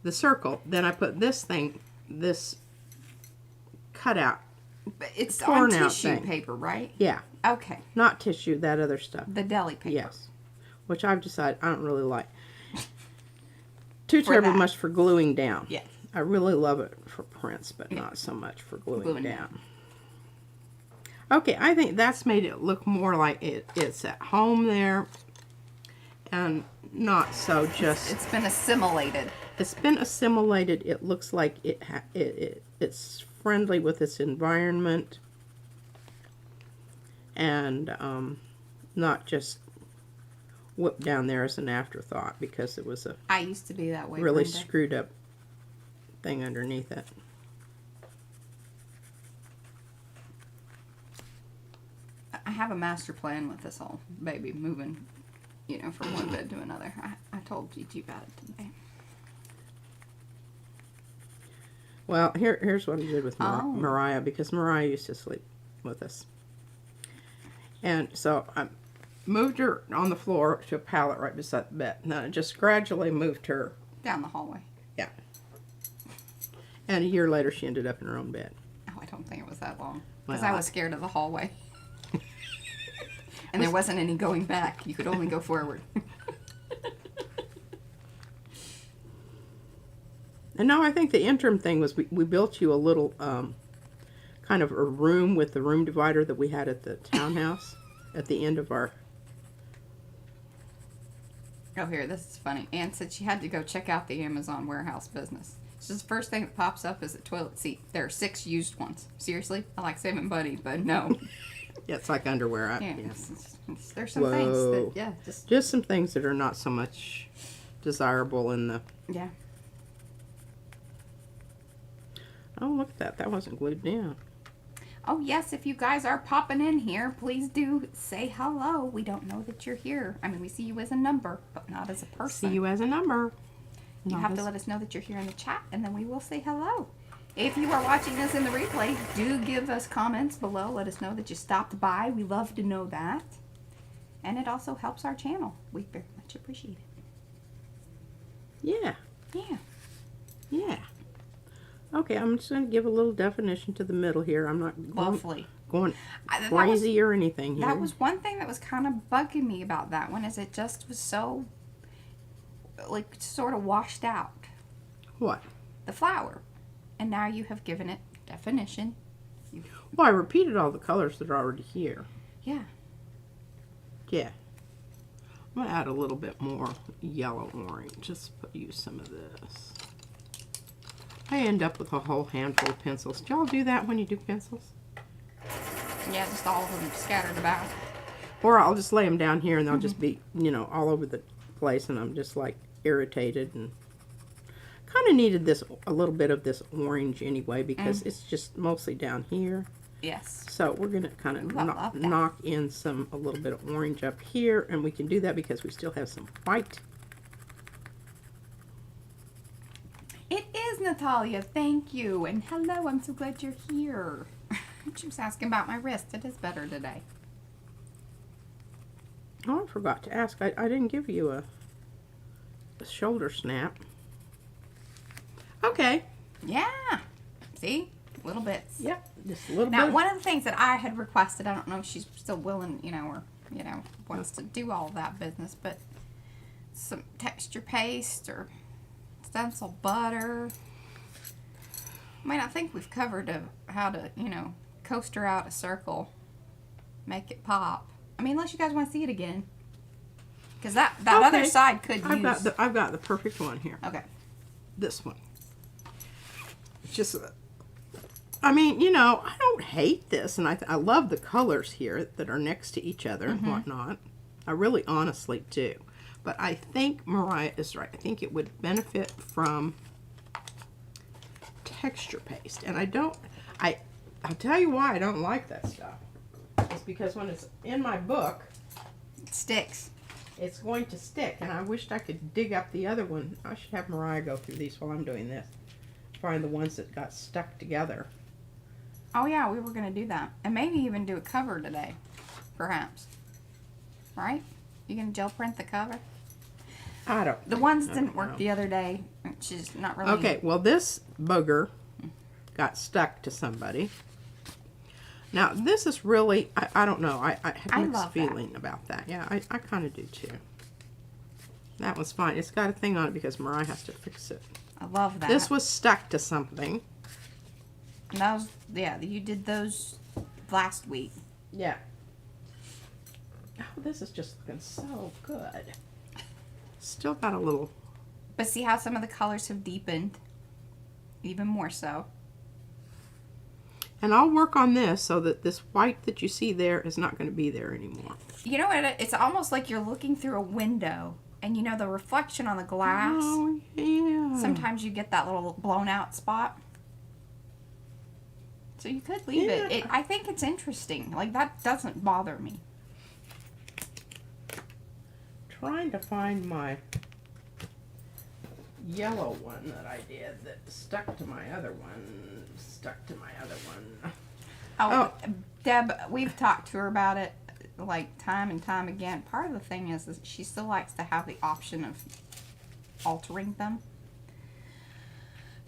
the circle, then I put this thing, this cutout. But it's torn on out tissue thing. paper, right? Yeah, Okay. not tissue, that other stuff. The deli paper. Yes, which I've decided I don't really like. Too For terrible that. much for gluing down. Yes. I really love it for prints, but Yeah. not so much for gluing, Gluing down. Okay, I think that's made it look more like it's at home there, and not so just. It's been assimilated. It's been assimilated. It looks like it's friendly with its environment, and not just whipped down there as an afterthought because it was a I used to be that way. really Brenda. screwed up thing underneath it. I have a master plan with this whole baby moving, you know, from one bed to another. I told Gigi about it today. Well, here's what I did with Oh. Mariah, because Mariah used to sleep with us. And so I moved her on the floor to a pallet right beside the bed. And then I just gradually moved her. Down the hallway. Yeah. And a year later, she ended up in her own bed. Oh, I don't think it was that long. Because Well, I was scared of the hallway. And there wasn't any going back. You could only go forward. And no, I think the interim thing was we built you a little kind of a room with the room divider that we had at the townhouse at the end of our... Oh, here, this is funny. Ann said she had to go check out the Amazon warehouse business. So the first thing that pops up is a toilet seat. There are 6 used ones. Seriously? I like saving Buddy, but no. Yeah, it's like underwear. Yeah, Yeah. there's some things Whoa. that, yeah, Just some things that are not so much desirable in the... yeah. Oh, look at that. That wasn't glued down. Oh, yes, if you guys are popping in here, please do say hello. We don't know that you're here. I mean, we see you as a number, but not as a person. See you as a number. You Not have as- to let us know that you're here in the chat, and then we will say hello. If you are watching this in the replay, do give us comments below. Let us know that you stopped by. We love to know that. And it also helps our channel. We very much appreciate it. Yeah. Yeah. Yeah. Okay, I'm just going to give a little definition to the middle here. I'm not Lovely. going That crazy or anything here. That was one thing that was kind of bugging me about that one, is it just was so, like, sort of washed out. What? The flower. And now you have given it definition. Well, I repeated all the colors that are already here. Yeah. Yeah. I'm going to add a little bit more yellow orange. Just use some of this. I end up with a whole handful of pencils. Do y'all do that when you do pencils? Yeah, just all of them scattered about. Or I'll just lay them down here and they'll just be, you know, all over the place, and I'm just like irritated, and kind of needed this, a little bit of this orange anyway, because it's just mostly down here. Yes. So we're going to kind of Ooh, I love that. knock in a little bit of orange up here, and we can do that because we still have some white. It is Natalia. Thank you. And hello, I'm so glad you're here. She was asking about my wrist. It is better today. Oh, I forgot to ask. I didn't give you a shoulder snap. Okay. Yeah. See? Little bits. Yep. Just a little Now, bit. one of the things that I had requested, I don't know if she's still willing, you know, or, you know, wants to do all that business, but some texture paste or stencil butter. I mean, I think we've covered how to, you know, coaster out a circle, make it pop. I mean, unless you guys want to see it again. Because that other Okay. side could I've use... got the perfect one here. Okay. This one. Just, I mean, you know, I don't hate this, and I love the colors here that are next to each other and whatnot. I really honestly do. But I think Mariah is right. I think it would benefit from texture paste. And I'll tell you why I don't like that stuff. It's because when it's in my book, It sticks. it's going to stick. And I wished I could dig up the other one. I should have Mariah go through these while I'm doing this. Find the ones that got stuck together. Oh yeah, we were gonna do that, and maybe even do a cover today, perhaps. Right? You gonna gel print the cover? I don't. The ones I didn't don't work know. the other day, which is not really. Okay, well this booger got stuck to somebody. Now this is really, I don't know, I have I mixed love that. feeling about that. Yeah, I kind of do too. That one's fine. It's got a thing on it because Mariah has to fix it. I love that. This was stuck to something. And that was, yeah, you did those last week. Yeah. Oh, this is just looking so good. Still got a little. But see how some of the colors have deepened, even more so. And I'll work on this so that this white that you see there is not going to be there anymore. You know what? It's almost like you're looking through a window, and you know the reflection on the glass. Oh, yeah. Sometimes you get that little blown out spot. So you could leave it. Yeah. I think it's interesting. Like, that doesn't bother me. Trying to find my yellow one that I did that stuck to my other one. Stuck to my other one. Oh, Deb, we've talked to her about it, like, time and time again. Part of the thing is she still likes to have the option of altering them.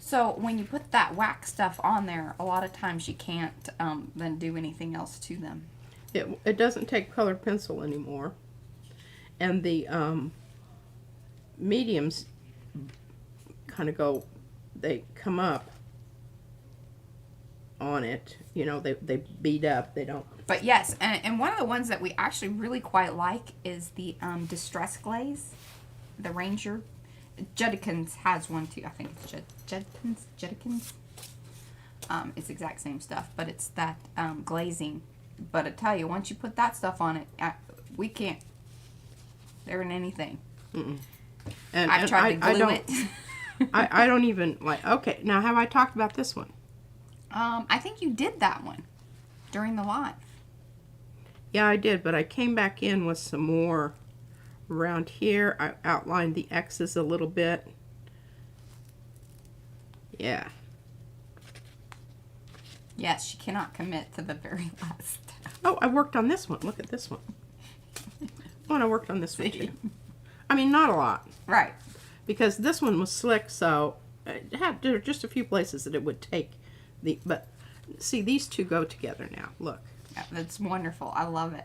So when you put that wax stuff on there, a lot of times you can't then do anything else to them. It doesn't take colored pencil anymore. And the mediums kind of go, they come up on it. You know, they bead up. They don't. But yes, and one of the ones that we actually really quite like is the Distress Glaze. The Ranger. Judkins has one too. I think it's Judkins. It's the exact same stuff, but it's that glazing. But I tell you, once you put that stuff on it, we can't. There in anything. And I've tried to glue it. I don't even like. Okay, now have I talked about this one? I think you did that one during the live. Yeah, I did, but I came back in with some more around here. I outlined the X's a little bit. Yeah. Yes, she cannot commit to the very last step. Oh, I worked on this one. Look at this one. Oh, and I worked on this one too. I mean, not a lot. Right. Because this one was slick, so there were just a few places that it would take but see, these two go together now. Look. Yeah, that's wonderful. I love it.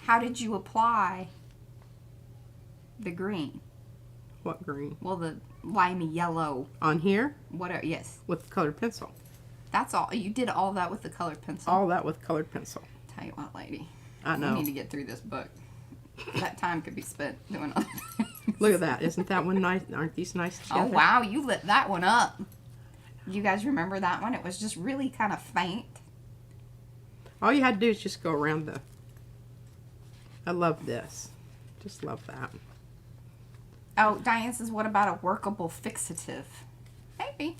How did you apply the green? What green? Well, the limey yellow. On here? Whatever. Yes. With colored pencil. That's all. You did all that with the colored pencil. All that with colored pencil. Tell you what, lady. I know. We need to get through this book. That time could be spent doing other things. Look at that. Isn't that one nice? Aren't these nice together? Oh, wow. You lit that one up. You guys remember that one? It was just really kind of faint. All you had to do is just go around the... I love this. Just love that. Oh, Diane says, what about a workable fixative? Maybe.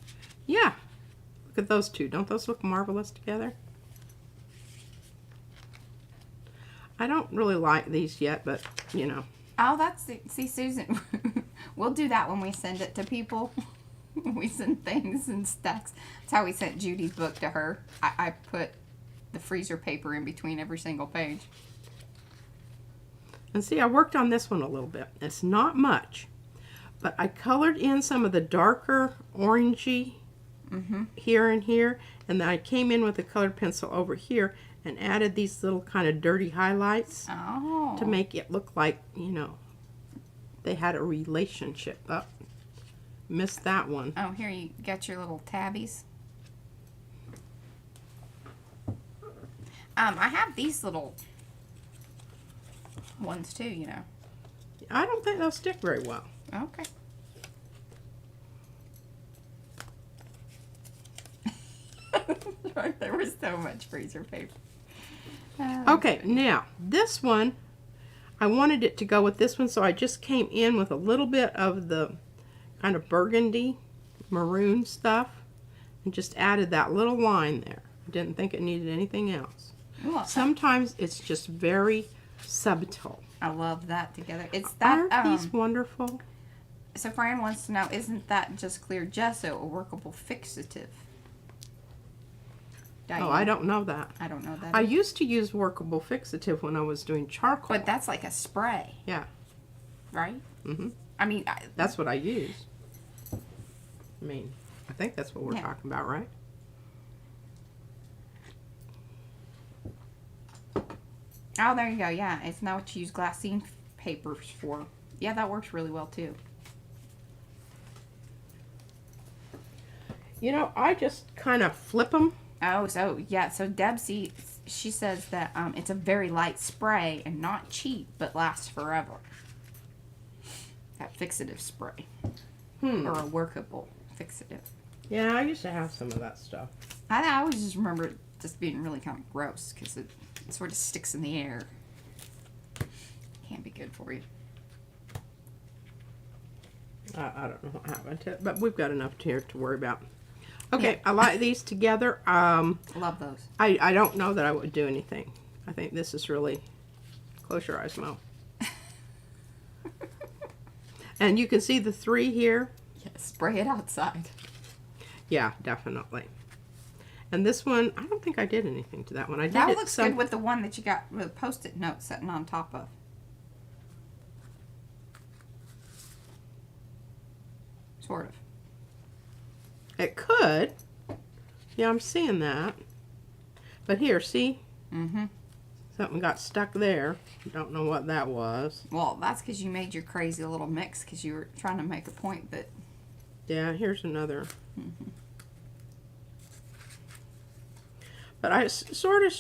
Yeah. Look at those two. Don't those look marvelous together? I don't really like these yet, but, you know. Oh, that's... See, Susan, we'll do that when we send it to people. We send things in stacks. That's how we sent Judy's book to her. I put the freezer paper in between every single page. And see, I worked on this one a little bit. It's not much, but I colored in some of the darker orangey here and here, and then I came in with a colored pencil over here and added these little kind of dirty highlights to make it look like, you know, they had a relationship. Oh, missed that one. Oh, here you got your little tabbies. I have these little ones too, you know. I don't think they'll stick very well. Okay. There was so much freezer paper. Okay, now this one I wanted it to go with this one, so I just came in with a little bit of the kind of burgundy maroon stuff and just added that little line there. I didn't think it needed anything else. Sometimes it's just very subtle. I love that together. It's that. Aren't these wonderful? So Fran wants to know, isn't that just clear gesso a workable fixative? Oh, I don't know that. I don't know that. I used to use workable fixative when I was doing charcoal. But that's like a spray. Yeah. Right? Mm-hmm. I mean... that's what I use. I mean, I think that's what we're talking about, right? Oh, there you go. Yeah, it's not what you use glazing papers for. Yeah, that works really well, too. You know, I just kind of flip them. Oh, so, yeah. So, Deb, she says that it's a very light spray and not cheap, but lasts forever. That fixative spray. Or a workable fixative. Yeah, I used to have some of that stuff. I always just remember it just being really kind of gross because it sort of sticks in the air. Can't be good for you. I don't know what happened to it, but we've got enough here to worry about. Okay, I like these together. Love those. I don't know that I would do anything. I think this is really... Close your eyes, Mo. And you can see the 3 here. Yeah, spray it outside. Yeah, definitely. And this one, I don't think I did anything to that one. That looks good with the one that you got with Post-it notes sitting on top of. Sort of. It could. Yeah, I'm seeing that. But here, see? Mm-hmm. Something got stuck there. Don't know what that was. Well, that's because you made your crazy little mix because you were trying to make a point, but... Yeah, here's another. Mm-hmm. But I sort of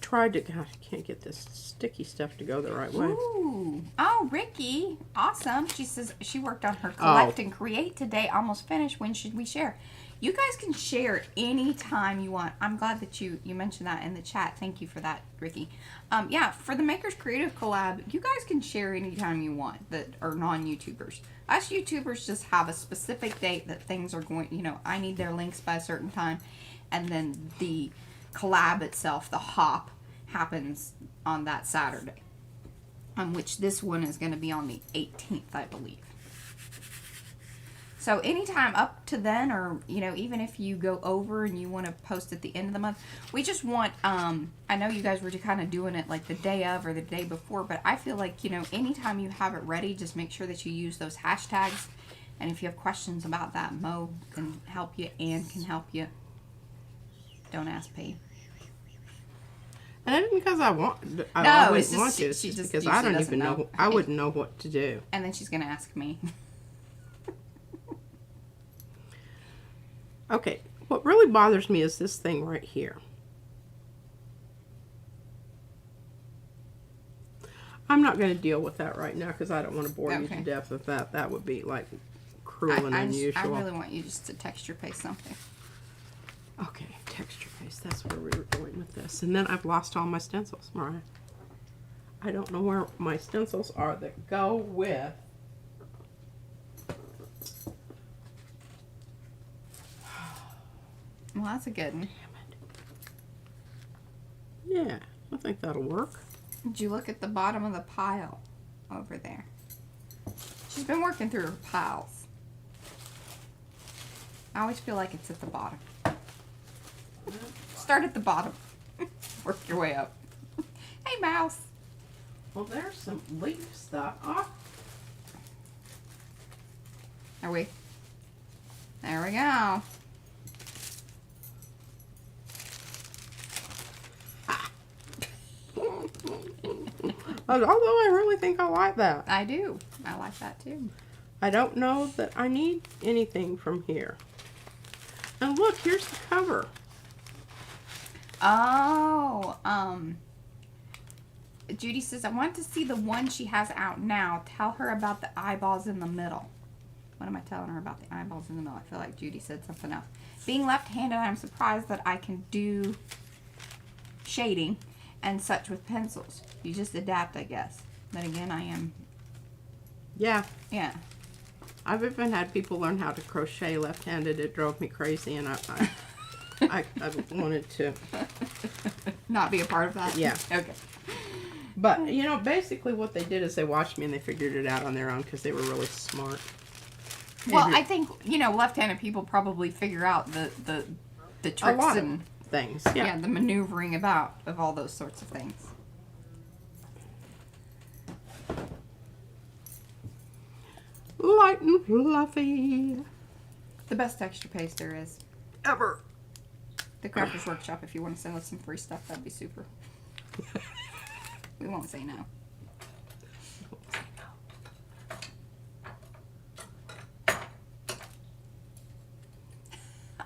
tried to... God, I can't get this sticky stuff to go the right way. Ooh. Oh, Ricky. Awesome. She says she worked on her collect and create today. Almost finished. When should we share? You guys can share anytime you want. I'm glad that you mentioned that in the chat. Thank you for that, Ricky. Yeah, for the Makers Creative Collab, you guys can share anytime you want that are non-YouTubers. Us YouTubers just have a specific date that things are going, you know, I need their links by a certain time. And then the collab itself, the hop, happens on that Saturday. Which this one is going to be on the 18th, I believe. So anytime up to then, or, you know, even if you go over and you want to post at the end of the month, we just want, I know you guys were kind of doing it like the day of or the day before, but I feel like, you know, anytime you have it ready, just make sure that you use those hashtags. And if you have questions about that, Mo can help you, Ann can help you. Don't ask P. And it isn't because I want to. It's just because I don't even know. I wouldn't know what to do. And then she's going to ask me. Okay, what really bothers me is this thing right here. I'm not going to deal with that right now because I don't want to bore you to death with that. That would be like cruel and unusual. I really want you just to texture paste something. Okay, texture paste. That's where we were going with this. And then I've lost all my stencils, Mariah. I don't know where my stencils are that go with. Well, that's a good one. Damn it. Yeah, I think that'll work. Did you look at the bottom of the pile over there? She's been working through her piles. I always feel like it's at the bottom. Start at the bottom. Work your way up. Hey, mouse. Well, there's some leaf stuff. Oh. Are we? There we go. Although I really think I like that. I do. I like that too. I don't know that I need anything from here. And look, here's the cover. Oh, Judy says, I want to see the one she has out now. Tell her about the eyeballs in the middle. What am I telling her about the eyeballs in the middle? I feel like Judy said something else. Being left-handed, I'm surprised that I can do shading. and such with pencils. You just adapt, I guess. But again, I am. Yeah. Yeah. I've even had people learn how to crochet left-handed. It drove me crazy, and I wanted to not be a part of that. Yeah. Okay. But you know, basically what they did is they watched me and they figured it out on their own because they were really smart. Well, I think left-handed people probably figure out the tricks a lot and of things. Yeah. the maneuvering about of all those sorts of things. Light and fluffy. The best texture paste there is. Ever. The Crafters Workshop, if you want to send us some free stuff, that'd be super. We won't say no.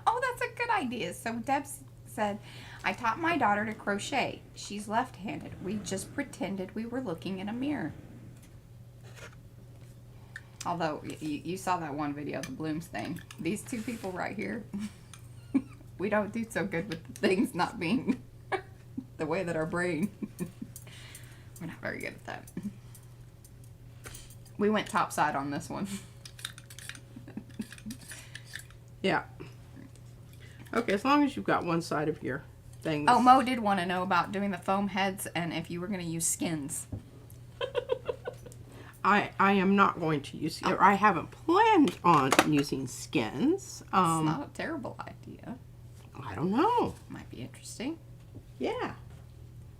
Oh, that's a good idea. So Deb said, I taught my daughter to crochet. She's left-handed. We just pretended we were looking in a mirror. Although, you saw that one video, the blooms thing. These two people right here, we don't do so good with things not being the way that our brain. We're not very good at that. We went topside on this one. Yeah. Okay, as long as you've got one side of your thing. Oh, Mo did want to know about doing the foam heads and if you were going to use skins. I am not going to use, or I haven't planned on using skins. It's not a terrible idea. I don't know. Might be interesting. Yeah.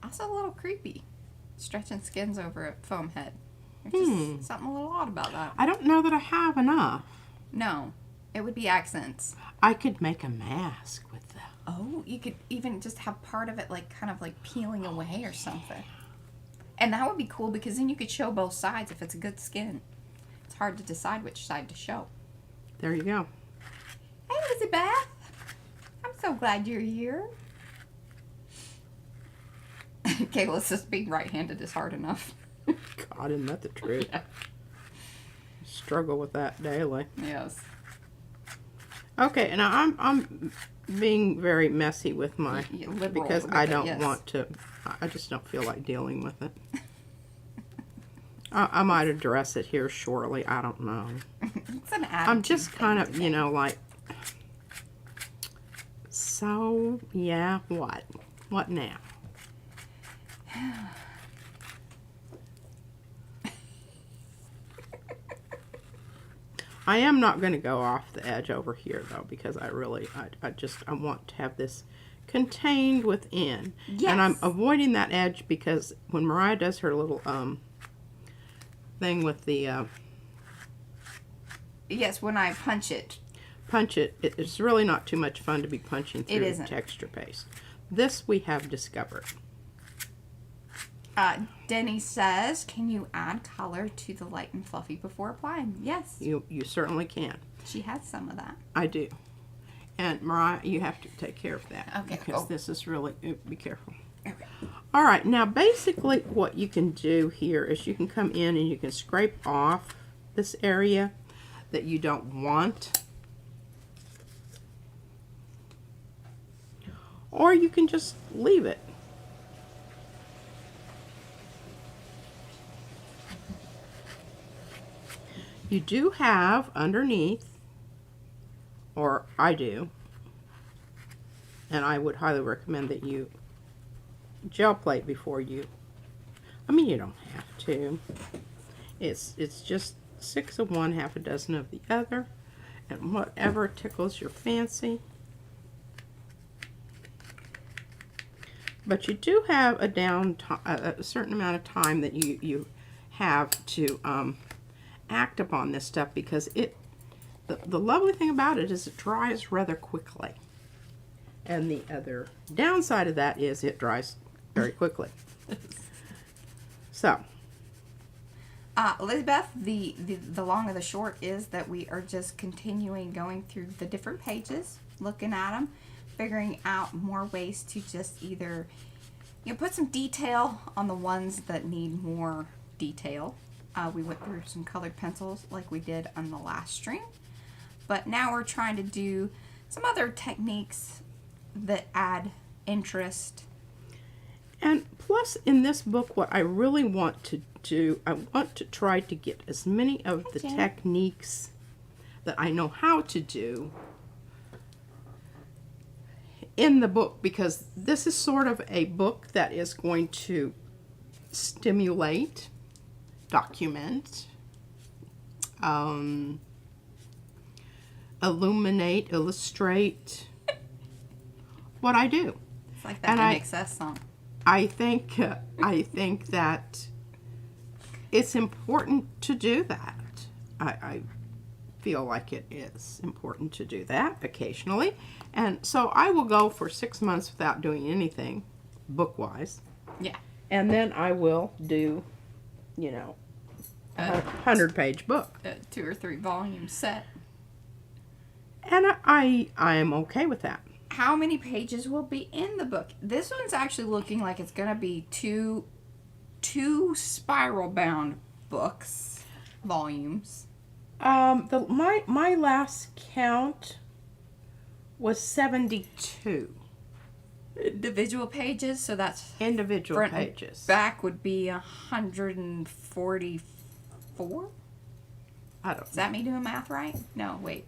Also a little creepy. Stretching skins over a foam head. There's just something a little odd about that. I don't know that I have enough. No. It would be accents. I could make a mask with them. Oh, you could even just have part of it like kind of like peeling away or something. And that would be cool because then you could show both sides if it's a good skin. It's hard to decide which side to show. There you go. Hey, Elizabeth. I'm so glad you're here. Kayla says being right-handed is hard enough. God, isn't that the truth? Yeah. Struggle with that daily. Yes. Okay, and I'm being very messy with my, because I don't want to, I just don't feel like dealing with it. I might address it here shortly, I don't know. It's an attitude I'm just kind of, thing. you know, like, so, yeah, what? What now? I am not going to go off the edge over here, though, because I really, I want to have this contained within. Yes. And I'm avoiding that edge because when Mariah does her little thing with the... yes, when I punch it. It's really not too much fun to be punching through isn't. texture paste. This we have discovered. Denny says, can you add color to the light and fluffy before applying? Yes. You certainly can. She has some of that. I do. And Mariah, you have to take care of that. Okay. Because this is really, be careful. Okay. All right, now basically what you can do here is you can come in and you can scrape off this area that you don't want. Or you can just leave it. You do have underneath, or I do, and I would highly recommend that you gel plate before you, I mean, you don't have to. It's just 6 of one, half a dozen of the other, and whatever tickles your fancy. But you do have a certain amount of time that you have to act upon this stuff, because the lovely thing about it is it dries rather quickly. And the other downside of that is it dries very quickly. So, Elizabeth, the long of the short is that we are just continuing going through the different pages, looking at them, figuring out more ways to just either, put some detail on the ones that need more detail. We went through some colored pencils like we did on the last stream, but now we're trying to do some other techniques that add interest. And plus, in this book, what I really want to do, I want to try to get as many of the Jen. techniques that I know how to do in the book, because this is sort of a book that is going to stimulate, document, illuminate, illustrate what I do. It's like that And NXS song. I think that it's important to do that. I feel like it is important to do that occasionally. And so I will go for 6 months without doing anything book-wise. Yeah. And then I will do, you know, a 100-page book. A 2 or 3 volume set. And I am okay with that. How many pages will be in the book? This one's actually looking like it's going to be two spiral bound books, volumes. My last count was 72 Individual pages, so that's individual front pages. and back would be 144. I don't Is that me doing math right? No, wait.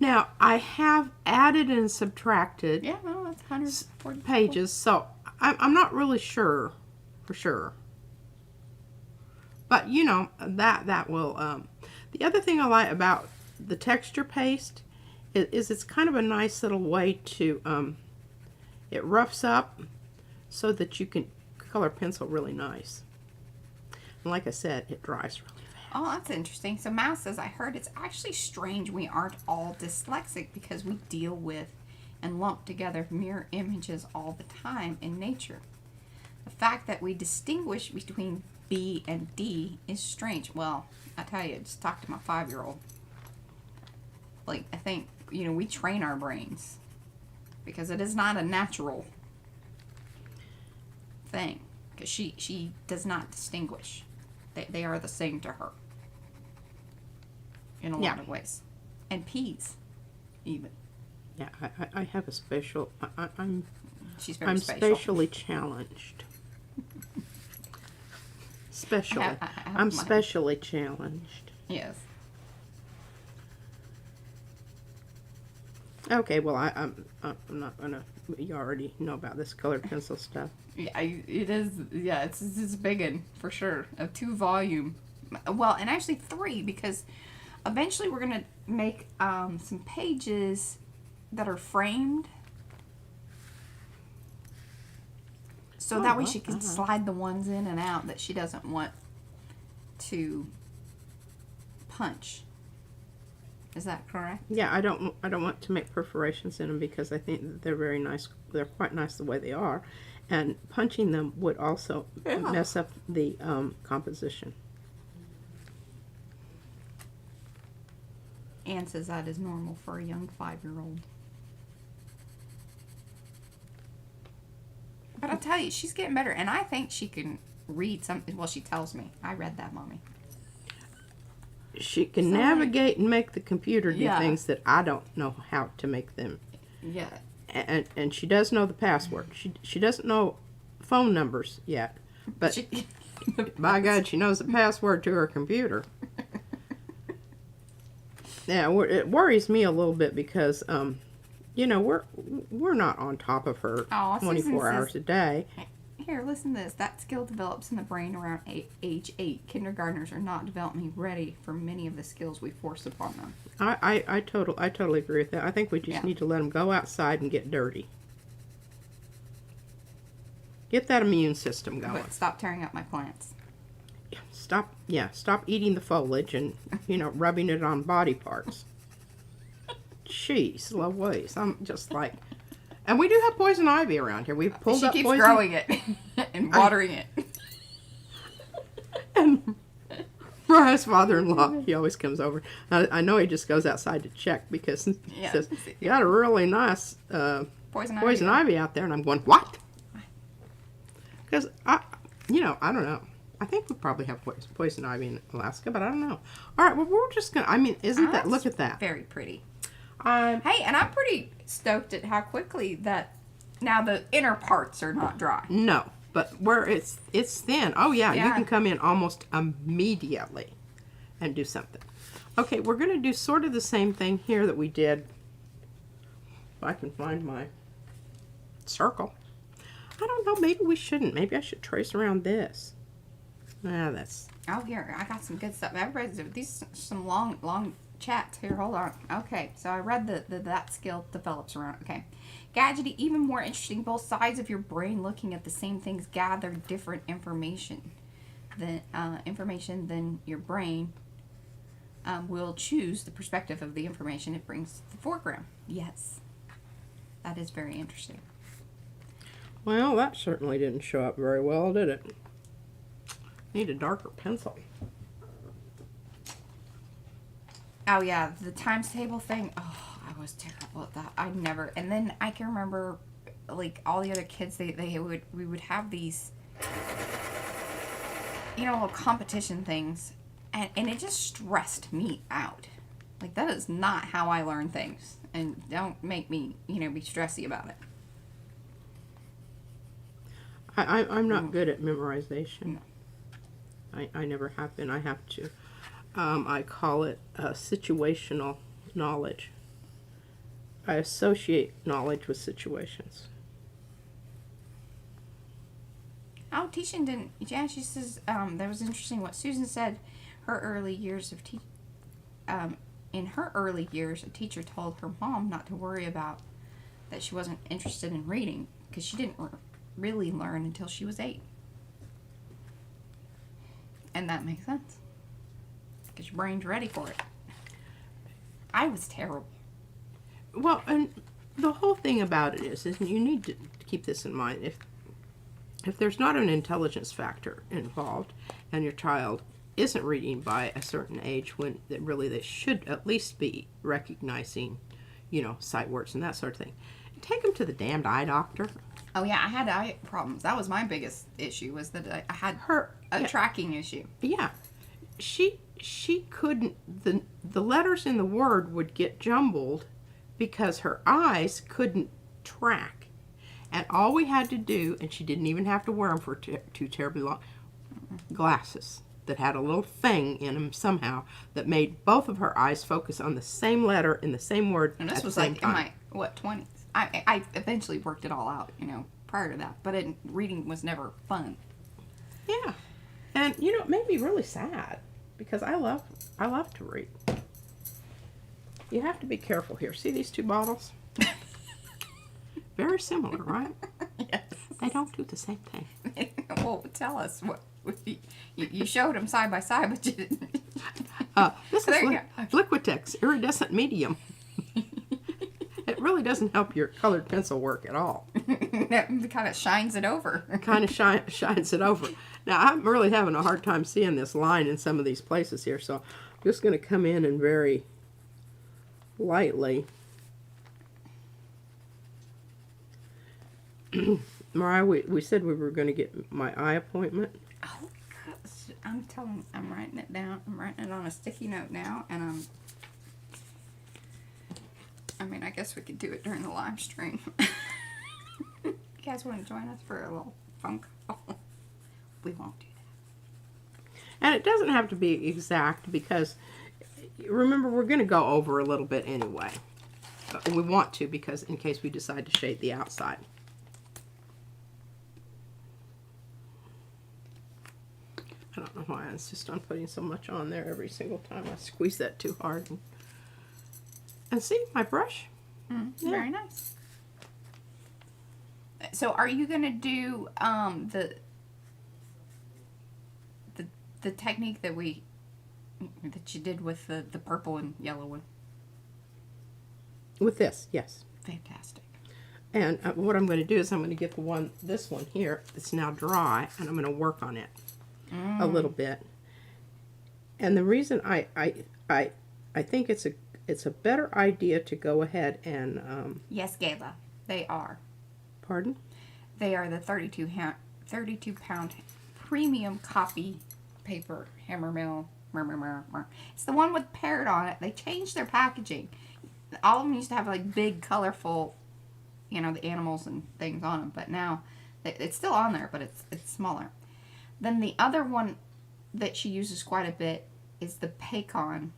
Now, I have added and subtracted Yeah, no, that's 144 pages, so I'm not really sure for sure. But, you know, that will... the other thing I like about the texture paste is it's kind of a nice little way to... it roughs up so that you can color pencil really nice. And like I said, it dries really fast. Oh, that's interesting. So Mouse says, I heard it's actually strange we aren't all dyslexic because we deal with and lump together mirror images all the time in nature. The fact that we distinguish between B and D is strange. Well, I tell you, just talk to my 5-year-old. Like, I think, you know, we train our brains because it is not a natural thing. Because she does not distinguish. They are the same to her. In a lot of ways. And peas, even. Yeah, I have a special... I'm Special. spatially challenged. Specially. I have I'm mine. specially challenged. Yes. Okay, well, I'm not gonna... You already know about this colored pencil stuff. Yeah, it is. Yeah, it's a big one for sure. A 2 volume. Well, and actually 3 because eventually we're gonna make some pages that are framed. So that way she can slide the ones in and out that she doesn't want to punch. Is that correct? Yeah, I don't want to make perforations in them because I think that they're very nice. They're quite nice the way they are, and punching them would also mess up the composition. Anne says that is normal for a young 5-year-old. But I'll tell you, she's getting better, and I think she can read something. Well, she tells me. I read that, Mommy. She can navigate and make the computer do Yeah. things that I don't know how to make them. Yeah. And she does know the password. She doesn't know phone numbers yet, but by God, she knows the password to her computer. Yeah, it worries me a little bit because, you know, we're not on top of her Aw, Susan 24 hours says- a day. Here, listen to this. That skill develops in the brain around age 8. Kindergartners are not developmentally ready for many of the skills we force upon them. I totally agree with that. I think we just need to let them go outside and get dirty. Get that immune system going. But stop tearing up my plants. Stop eating the foliage and, you know, rubbing it on body parts. Jeez Louise, I'm just like... And we do have poison ivy around here. We've pulled up She keeps poison... growing it and watering it. And Mariah's father-in-law, he always comes over. I know he just goes outside to check because he says, you got a really nice poison ivy out there. And I'm going, what? Because, I don't know. I think we probably have poison ivy in Alaska, but I don't know. All right, well, we're just going to, I mean, isn't that, look at that. Very pretty. Hey, and I'm pretty stoked at how quickly that Now the inner parts are not dry. No, but where it's thin, oh yeah, you Yeah. can come in almost immediately and do something. Okay, we're going to do sort of the same thing here that we did. If I can find my circle. I don't know, maybe we shouldn't. Maybe I should trace around this. That's... Oh, here, I got some good stuff. Everybody's, these some long chats. Here, hold on. Okay, so I read that skill develops around. Okay. Gadgety, even more interesting, both sides of your brain looking at the same things gather different information. Than your brain will choose the perspective of the information it brings to the foreground. Yes. That is very interesting. Well, that certainly didn't show up very well, did it? Need a darker pencil. Oh yeah, the times table thing. Oh, I was terrible at that. I never. And then I can remember, like all the other kids, we would have these, little competition things, and it just stressed me out. Like that is not how I learn things, and don't make me be stressy about it. I'm not good at memorization. I never have been. I have to. I call it situational knowledge. I associate knowledge with situations. Oh, Tishan didn't. Yeah, she says that was interesting what Susan said. Her early years of in her early years, a teacher told her mom not to worry about that she wasn't interested in reading because she didn't really learn until she was 8. And that makes sense. Because your brain's ready for it. I was terrible. Well, and the whole thing about it is you need to keep this in mind. If there's not an intelligence factor involved and your child isn't reading by a certain age when they should at least be recognizing, sight words and that sort of thing, take them to the damned eye doctor. Oh yeah, I had eye problems. That was my biggest issue, was that I had a tracking issue. Yeah. She couldn't, the letters in the word would get jumbled because her eyes couldn't track. And all we had to do, and she didn't even have to wear them for too terribly long, glasses that had a little thing in them somehow that made both of her eyes focus on the same letter in the same word and this at was the same like time. In my 20s. I eventually worked it all out, prior to that, but reading was never fun. Yeah. And it made me really sad because I love to read. You have to be careful here. See these two bottles? Very similar, right? Yes. They don't do the same thing. Well, tell us what you showed them side by side, but you didn't. This There is you Liquitex Iridescent Medium. It really doesn't help your colored pencil work at all. It kind of shines it over. Kind of shines it over. Now, I'm really having a hard time seeing this line in some of these places here, so I'm just going to come in and very lightly. Mariah, we said we were going to get my eye appointment. Oh, gosh. I'm writing it down. I'm writing it on a sticky note now, and I guess we could do it during the live stream. You guys want to join us for a little phone call? We won't do that. And it doesn't have to be exact because, remember, we're going to go over a little bit anyway. But we want to because in case we decide to shade the outside. I don't know why I insist on putting so much on there every single time I squeeze that too hard. And see, my brush. Yeah. Very nice. So are you going to do the technique that you did with the purple and yellow one? With this, yes. Fantastic. And what I'm going to do is I'm going to get this one here that's now dry, and I'm going to work on it a little bit. And the reason I think it's a better idea to go ahead and Yes, Gayla, they are. Pardon? They are the 32-pound premium copy paper Hammermill. It's the one with parrot on it. They changed their packaging. All of them used to have like big, colorful, you know, the animals and things on them. But now it's still on there, but it's smaller. Then the other one that she uses quite a bit is the Paycon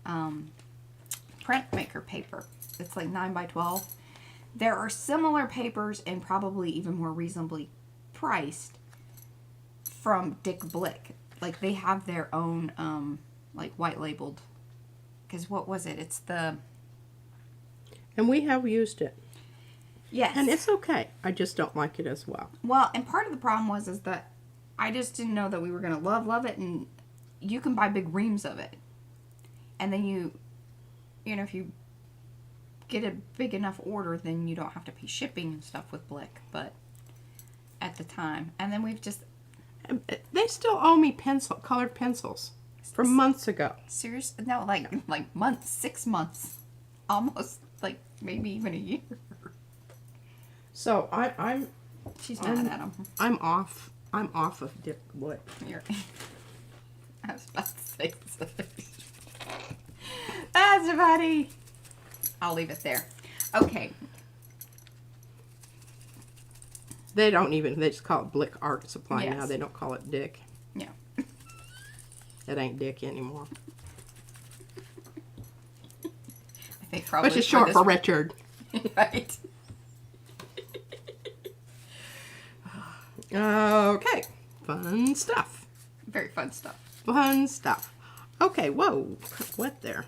printmaker paper. It's like 9 by 12. There are similar papers and probably even more reasonably priced from Dick Blick. Like they have their own like white labeled, because what was it? It's the... And we have used it. Yes. And it's okay. I just don't like it as well. Well, and part of the problem is that I just didn't know that we were going to love it, and you can buy big reams of it. And then you know, if you get a big enough order, then you don't have to pay shipping and stuff with Blick, but at the time. And then we've just... They still owe me colored pencils from months ago. Seriously? No, like months, 6 months. Almost, like, maybe even a year. So I'm She's mad at him. I'm off of Dick Blick. I was about to say something. That's funny. I'll leave it there. Okay. They just call it Blick Art Supply Yes. now. They don't call it Dick. Yeah. It ain't Dick anymore. I think probably. Which is short for Richard. Right. Okay. Fun stuff. Very fun stuff. Fun stuff. Okay, whoa. What there?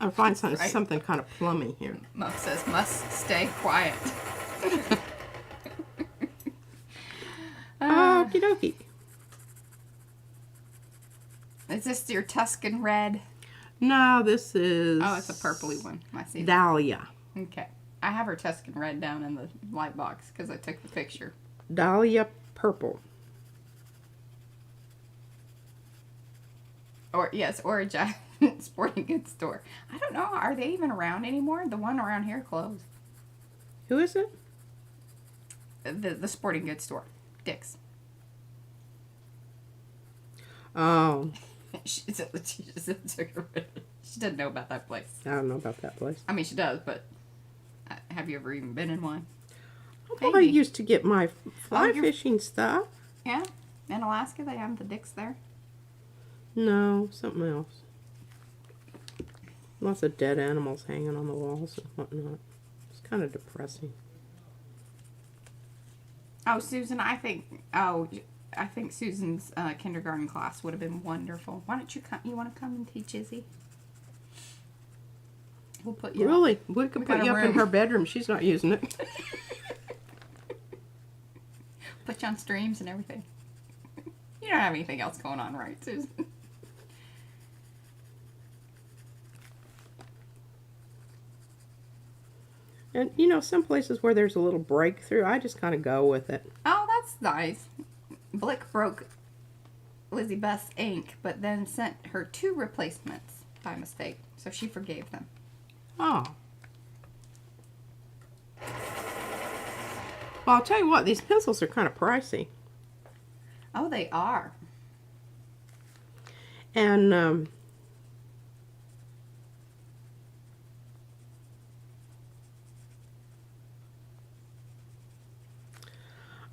I find something kind of plummy here. Muff says, must stay quiet. Okie dokie. Is this your Tuscan red? No, this is... Oh, it's a purpley one. I see. Dahlia. Okay. I have her Tuscan red down in the light box because I took the picture. Dahlia purple. Or, yes, or a giant sporting goods store. I don't know. Are they even around anymore? The one around here closed. Who is it? The sporting goods store. Dick's. Oh. She doesn't know about that place. I don't know about that place. I mean, she does, but have you ever even been in one? Well, I used to get my fly fishing stuff. Yeah? In Alaska, they have the Dick's there? No, something else. Lots of dead animals hanging on the walls and whatnot. It's kind of depressing. Oh, Susan, I think Susan's kindergarten class would have been wonderful. Why don't you come? You want to come and teach Izzy? We'll put you Really? up. We could put you up in her bedroom. She's not using it. Put you on streams and everything. You don't have anything else going on, right, Susan? And, you know, some places where there's a little breakthrough, I just kind of go with it. Oh, that's nice. Blick broke Lizzie Beth's ink, but then sent her 2 replacements by mistake, so she forgave them. Oh. Well, I'll tell you what, these pencils are kind of pricey. Oh, they are. And,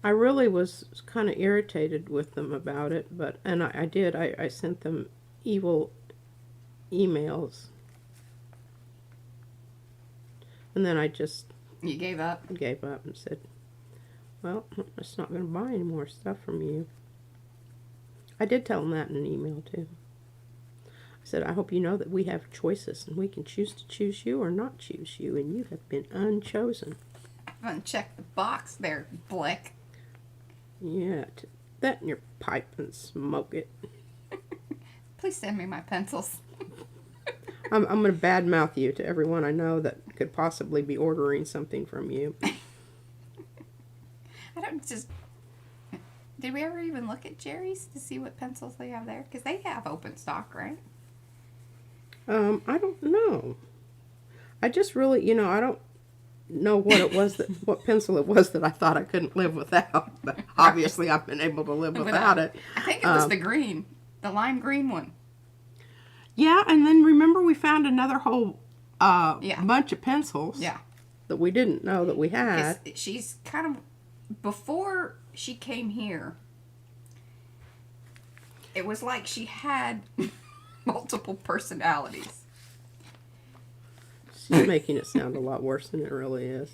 I really was kind of irritated with them about it, but, and I sent them evil emails. And then I just... You gave up? Gave up and said, well, I'm just not going to buy any more stuff from you. I did tell them that in an email, too. I said, I hope you know that we have choices, and we can choose to choose you or not choose you, and you have been unchosen. I haven't checked the box there, Blick. Yeah, that in your pipe and smoke it. Please send me my pencils. I'm going to badmouth you to everyone I know that could possibly be ordering something from you. I don't just... Did we ever even look at Jerry's to see what pencils they have there? Because they have open stock, right? I don't know. I just really, you know, know what it was what pencil it was that I thought I couldn't live without. But obviously, I've been able to live without it. I think it was the green, the lime green one. Yeah, and then remember we found another whole bunch of pencils. Yeah. That we didn't know that we had. She's kind of, before she came here, it was like she had multiple personalities. She's making it sound a lot worse than it really is.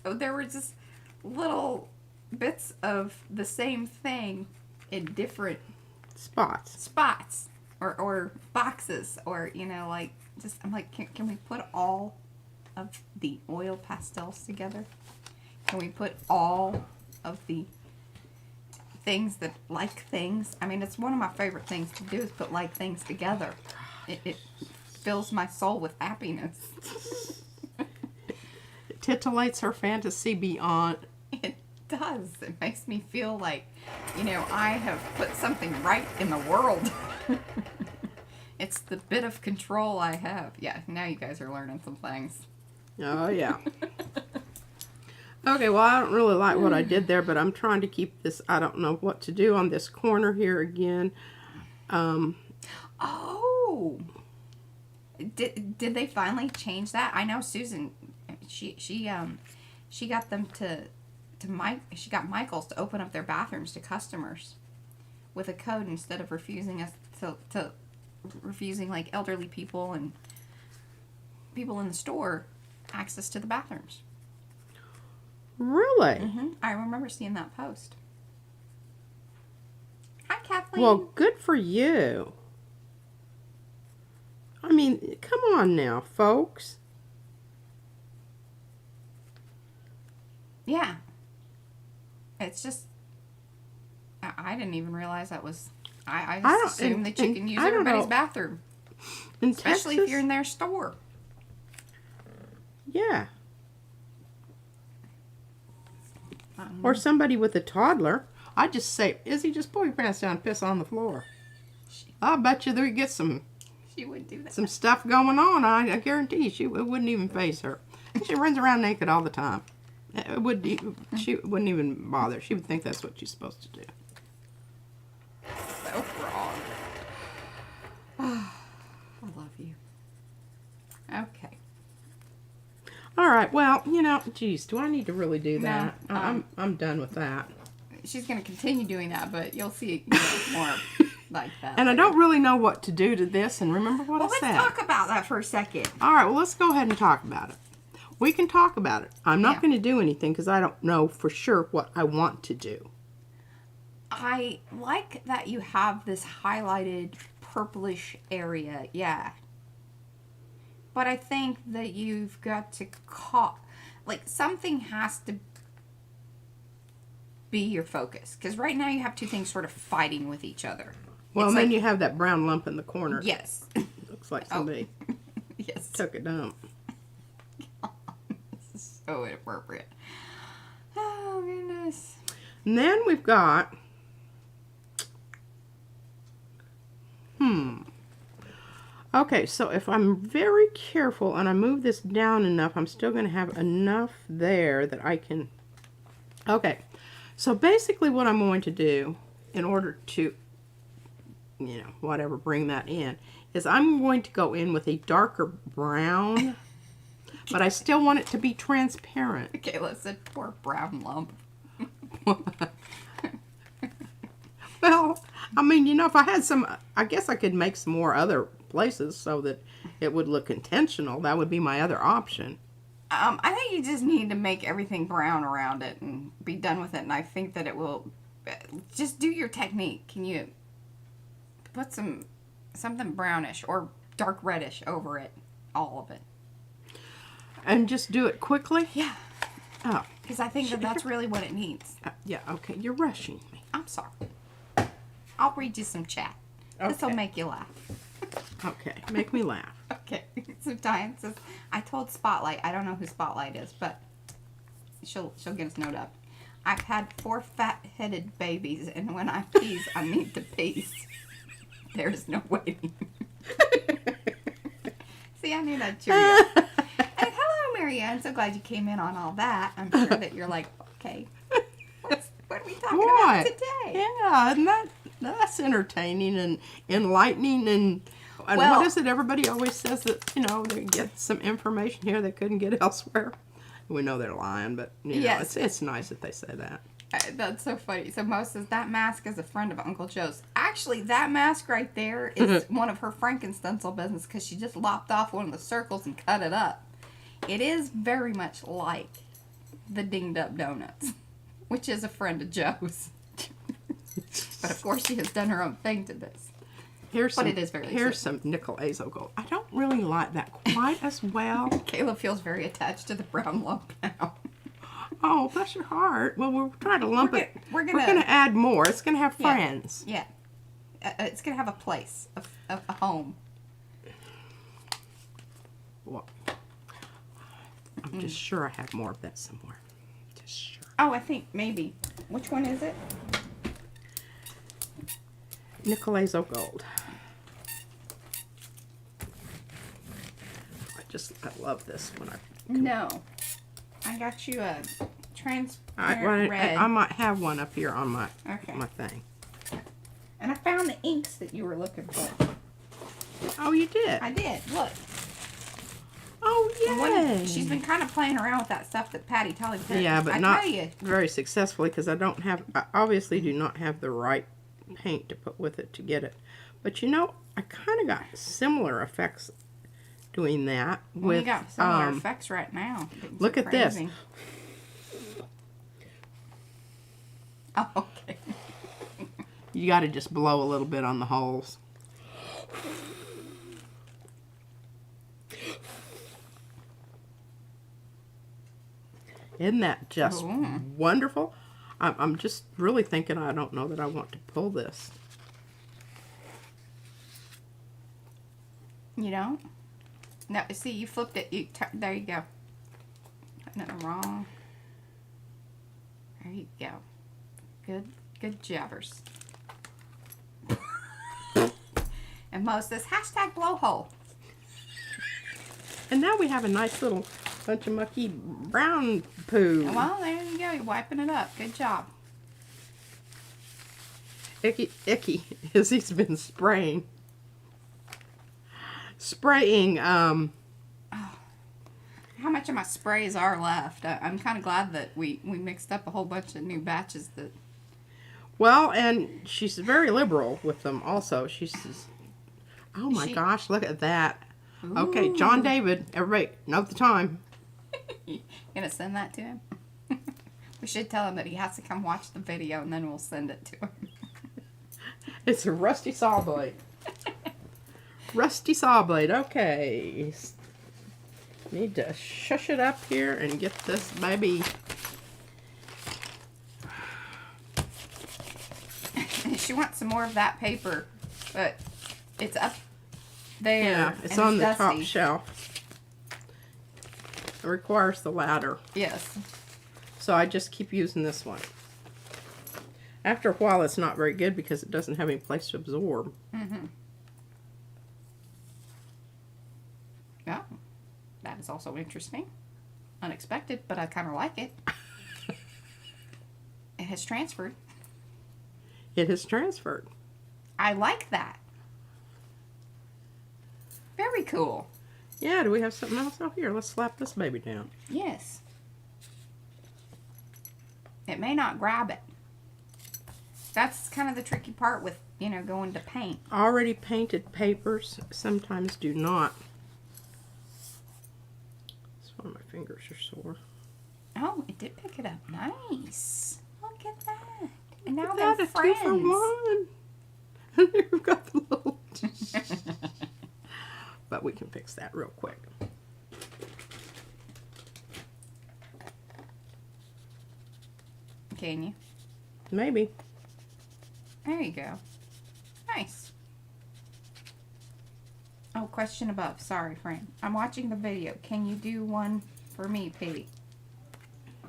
So there were just little bits of the same thing in different spots or boxes, or, you know, like, just, I'm like, can we put all of the oil pastels together? Can we put all of the things that like things? I mean, it's one of my favorite things to do, is put like things together. It fills my soul with happiness. It titillates her fantasy beyond. It does. It makes me feel like, you know, I have put something right in the world. It's the bit of control I have. Yeah, now you guys are learning some things. Oh, yeah. Okay, well, I don't really like what I did there, but I'm trying to keep this. I don't know what to do on this corner here again. Oh! Did they finally change that? I know Susan, she got them she got Michael's to open up their bathrooms to customers with a code, instead of refusing us to refusing, like, elderly people and people in the store access to the bathrooms. Really? Mm-hmm. I remember seeing that post. Hi, Kathleen. Well, good for you. I mean, come on now, folks. Yeah. It's just, I didn't even realize that was, I just assumed that you can use everybody's bathroom. Especially if you're in their store. Yeah. Or somebody with a toddler. I just say, Izzy, just pull your pants down and piss on the floor. I bet you there gets some. She would do that. Some stuff going on. I guarantee it wouldn't even faze her. She runs around naked all the time. She wouldn't even bother. She would think that's what she's supposed to do. So wrong. I love you. Okay. All right. Well, you know, geez, do I need to really do that? No, I'm done with that. She's going to continue doing that, but you'll see more like that. And later. I don't really know what to do to this. And remember what I said. Let's talk about that for a second. All right. Well, let's go ahead and talk about it. We can talk about it. I'm not going to do anything because I don't know for sure what I want to do. I like that you have this highlighted purplish area. Yeah. But I think that you've got to like, something has to be your focus. Because right now you have two things sort of fighting with each other. Well, and then you have that brown lump in the corner. Yes. Looks like somebody yes. took a dump. This is so inappropriate. Oh, goodness. And then we've got... Okay, so if I'm very careful and I move this down enough, I'm still going to have enough there that I can... Okay, so basically what I'm going to do in order to, you know, whatever, bring that in, is I'm going to go in with a darker brown, but I still want it to be transparent. Okay, listen, poor brown lump. Well, I mean, you know, if I had some, I guess I could make some more other places so that it would look intentional. That would be my other option. I think you just need to make everything brown around it and be done with it. And I think that it will, just do your technique. Can you put something brownish or dark reddish over it, all of it? And just do it quickly? Yeah. Oh. Because I think that that's really what it needs. Yeah, okay. You're rushing me. I'm sorry. I'll read you some chat. Okay. This will make you laugh. Okay, make me laugh. Okay. So Diane says, I told Spotlight, I don't know who Spotlight is, but she'll get us note up. I've had 4 fat-headed babies, and when I peas, I need to peas. There's no waiting. See, I knew that cheer you up. And hello, There you go. I'm so glad you came in on all that. I'm sure that you're like, okay, what are we talking about today? Yeah, and that's entertaining and enlightening and Well, what is it? Everybody always says that, you know, they get some information here they couldn't get elsewhere. We know they're lying, but you know, yes. it's nice that they say that. That's so funny. So Mo says that mask is a friend of Uncle Joe's. Actually, that mask right there is one of her Franken-stencil business because she just lopped off one of the circles and cut it up. It is very much like the Dinged Up Donuts, which is a friend of Joe's. But of course, she has done her own thing to this. Here's Here's some nickel azo gold. I don't really like that quite as well. Kayla feels very attached to the brown lump now. Oh, bless your heart. Well, we're trying to lump it. We're gonna add more. It's gonna have friends. Yeah. It's gonna have a place, a home. Well, I'm just sure I have more of that somewhere. Just sure. Oh, I think maybe. Which one is it? Nickel azo gold. I love this when No. I got you a transparent red. I might have one up here on my thing. And I found the inks that you were looking for. Oh, you did? I did. Look. Oh, yay. She's been kind of playing around with that stuff that Patty Tully put. Yeah, but not very successfully because I obviously do not have the right paint to put with it to get it. But you know, I kind of got similar effects doing that. We got similar effects right now. Look at this. Oh, okay. You got to just blow a little bit on the holes. Isn't that just wonderful? I'm just really thinking I don't know that I want to pull this. You don't? No, see, you flipped it. There you go. Putting it wrong. There you go. Good jabbers. And Mo says, hashtag blowhole. And now we have a nice little bunch of mucky brown poo. Well, there you go. You're wiping it up. Good job. Icky, as he's been spraying. How much of my sprays are left? I'm kind of glad that we mixed up a whole bunch of new batches that... Well, and she's very liberal with them also. She says, oh my gosh, look at that. Ooh. Okay, John David, everybody, note the time. You gonna send that to him? We should tell him that he has to come watch the video and then we'll send it to him. It's a rusty saw blade. Rusty saw blade, okay. Need to shush it up here and get this baby. She wants some more of that paper, but it's up there. Yeah, it's on the top shelf. It requires the ladder. Yes. So I just keep using this one. After a while, it's not very good because it doesn't have any place to absorb. Mm-hmm. Yeah. That is also interesting. Unexpected, but I kind of like it. It has transferred. It has transferred. I like that. Very cool. Yeah, do we have something else? Oh, here, let's slap this baby down. Yes. It may not grab it. That's kind of the tricky part with, you know, going to paint. Already painted papers sometimes do not. That's why my fingers are sore. Oh, it did pick it up. Nice. Look at that. And now they're friends. 2 for 1. And you've got the little... But we can fix that real quick. Can you? Maybe. There you go. Nice. Oh, question above. Sorry, friend. I'm watching the video. Can you do one for me, Pete?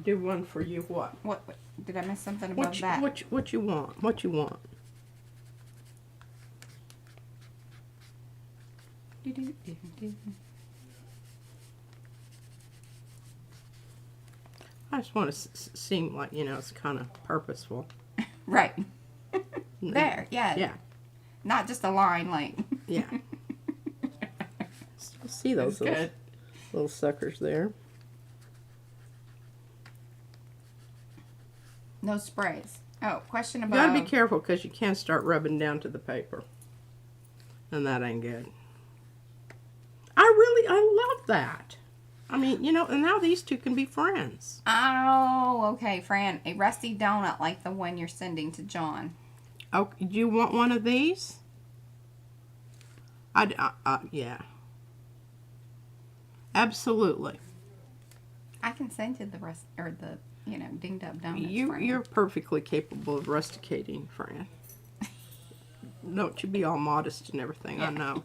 Do one for you what? What did I miss something above that? What you want? What you want? I just want to seem like, you know, it's kind of purposeful. Right. There, yeah. Yeah. Not just a line like. Yeah. Still see those little suckers there. No sprays. Oh, question You about. gotta be careful because you can start rubbing down to the paper. And that ain't good. I love that. I mean, you know, and now these two can be friends. Oh, okay, Fran. A rusty donut like the one you're sending to John. Oh, do you want one of these? Yeah. Absolutely. I can send you the rest, or the, you know, dinged up donuts. You're perfectly capable of rusticating, Fran. Don't you be all modest and everything, I know.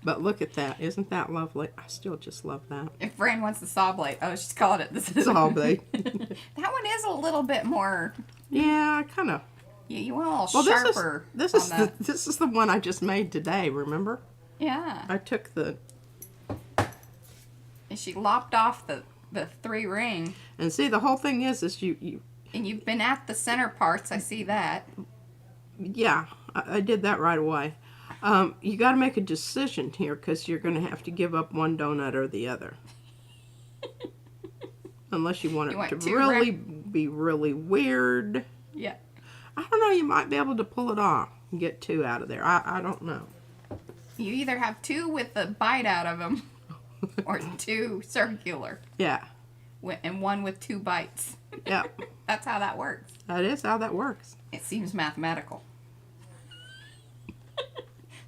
But look at that. Isn't that lovely? I still just love that. If Fran wants the saw blade, oh, she's called it the Saw blade. That one is a little bit more. Yeah, I kind of. Yeah, you want a little sharper. This is the one I just made today. Remember? Yeah. I took the. And she lopped off the 3 ring. And see, the whole thing is you. And you've been at the center parts. I see that. Yeah, I did that right away. You got to make a decision here because you're going to have to give up one donut or the other. Unless you want it to really be really weird. Yeah. I don't know. You might be able to pull it off and get 2 out of there. I don't know. You either have 2 with the bite out of them or 2 circular. Yeah. And 1 with 2 bites. Yeah. That's how that works. That is how that works. It seems mathematical.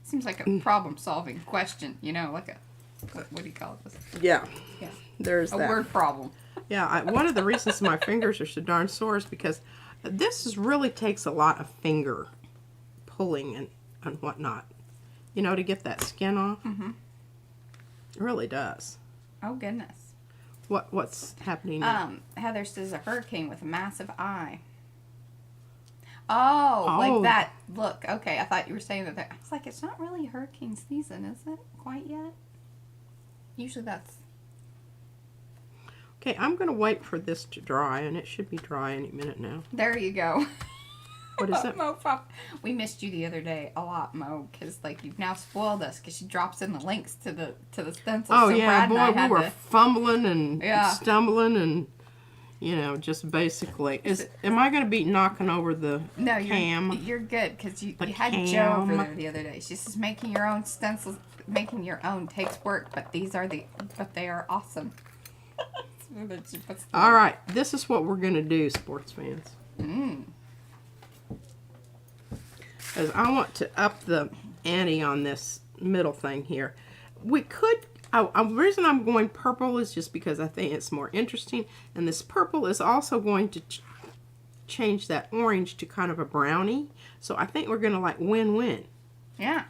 Seems like a problem-solving question, you know, like a, what do you call this? Yeah. Yeah. There's a that. word problem. Yeah, one of the reasons my fingers are so darn sore is because this really takes a lot of finger pulling and whatnot, you know, to get that skin off. Mm-hmm. It really does. Oh, goodness. What's happening now? Heather says a hurricane with a massive eye. Oh, like that. Look, okay, I thought you were saying that. I was like, it's not really hurricane season, is it? Quite yet? Usually that's... Okay, I'm going to wait for this to dry, and it should be dry any minute now. There you go. What is it? Mo, we missed you the other day a lot, Mo, because like you've now spoiled us because she drops in the links to the stencils. Oh, so yeah, Brad boy, we were fumbling and stumbling and... You know, just basically. Am I going to be knocking over the cam? You're good, because you had Joe over there the other day. She says making your own stencils, making your own takes work, but they are awesome. All right, this is what we're going to do, sports fans. Because I want to up the ante on this middle thing here. We could... The reason I'm going purple is just because I think it's more interesting. And this purple is also going to change that orange to kind of a brownie. So I think we're going to like win-win. Yeah.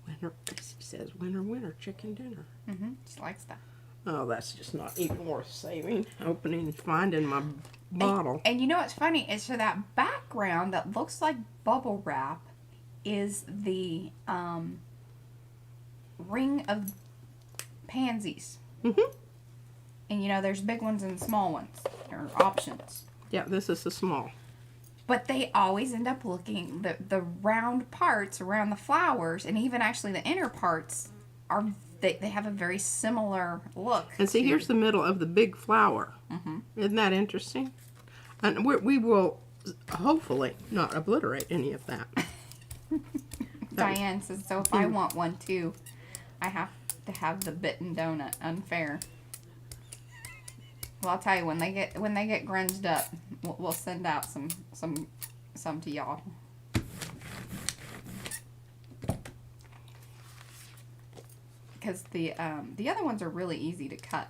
Winner, she says, winner, chicken dinner. Mm-hmm. She likes that. Oh, that's just not even worth saving. Opening and finding my bottle. And you know what's funny? Is for that background that looks like bubble wrap is the ring of pansies. Mm-hmm. And you know, there's big ones and small ones. Or options. Yeah, this is the small. But they always end up looking, the round parts around the flowers, and even actually the inner parts, they have a very similar look. And see, here's the middle of the big flower. Mm-hmm. Isn't that interesting? And we will hopefully not obliterate any of that. Diane says, so if I want one too, I have to have the bitten donut. Unfair. Well, I'll tell you, when they get grunged up, we'll send out some to y'all. Because the other ones are really easy to cut.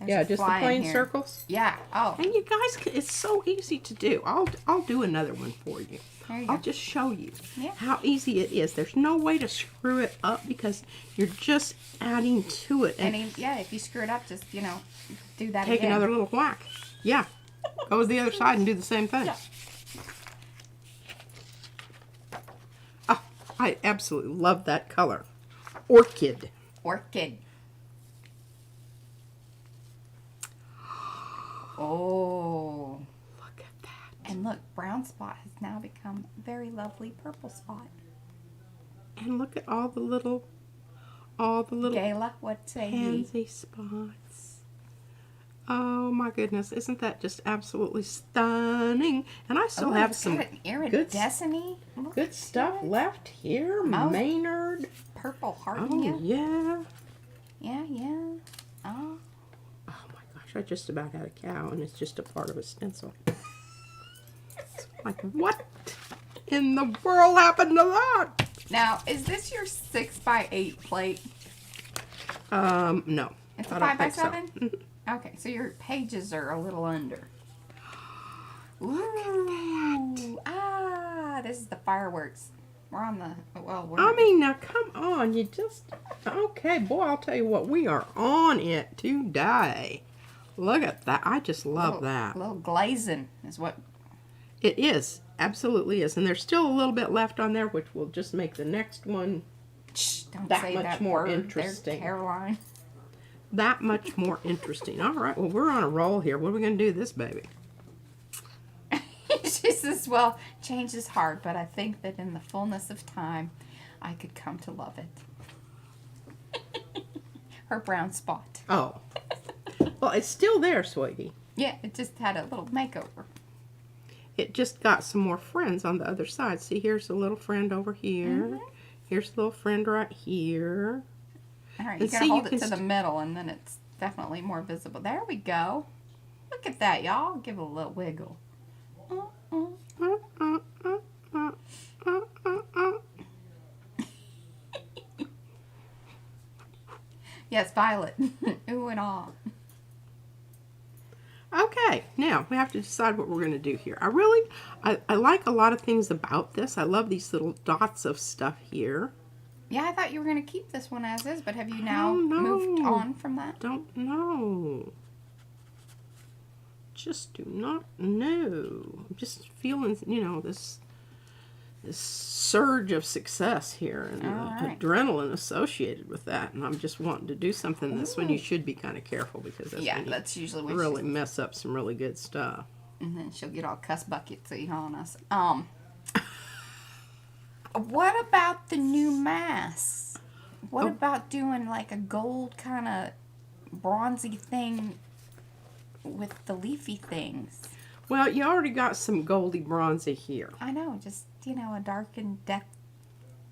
Yeah, just the plain circles. Yeah. Oh. And you guys, it's so easy to do. I'll do another one for you. I'll just show you how easy it is. There's no way to screw it up because you're just adding to it. And if you screw it up, just, do that Take again. another little whack. Yeah. Go to the other side and do the same thing. Yeah. Oh, I absolutely love that color. Orchid. Orchid. Oh. Look at that. And look, brown spot has now become a very lovely purple spot. And look at all the little Gayla, what say ye? pansy spots. Oh my goodness, isn't that just absolutely stunning? And I still have it's some got an iridescent-y look good to stuff it. left here. Oh. Maynard. Purple Oh hardiness. yeah. Yeah. Oh. Oh my gosh, I just about had a cow and it's just a part of a stencil. It's like, what in the world happened to that? Now, is this your 6x8 plate? No. It's a I don't 5 by think so. 7? Okay, so your pages are a little under. Ooh. Ah, this is the fireworks. We're on the, well, we're... I mean, now come on, you just, okay, boy, I'll tell you what, we are on it today. Look at that, I just love that. Little glazing is what... It is, absolutely is, and there's still a little bit left on there, which will just make the next one Shh, don't that say much that more word there, interesting. Caroline. That much more interesting. All right, well, we're on a roll here. What are we going to do this, baby? She says, well, change is hard, but I think that in the fullness of time, I could come to love it. Her brown spot. Oh. Well, it's still there, sweetie. Yeah, it just had a little makeover. It just got some more friends on the other side. See, here's a little friend over here. Here's a little friend right here. All right, you gotta hold it to the middle, and then it's definitely more visible. There we go. Look at that, y'all. Give it a little wiggle. Yes, Violet. Ooh and ah. Okay, now we have to decide what we're going to do here. I like a lot of things about this. I love these little dots of stuff here. Yeah, I thought you were going to keep this one as is, but have you now Oh, no. moved on from that? Don't know. Just do not know. I'm just feeling, you know, this surge of success here and the right. adrenaline associated with that. And I'm just wanting to do something. This one you should be kind of careful because that's when you that's usually when really mess up some really good stuff. and then she'll get all cuss bucketsy on us. What about the new masks? What about doing like a gold kind of bronzy thing with the leafy things? Well, you already got some goldy bronzy here. I know, just, you know, a dark and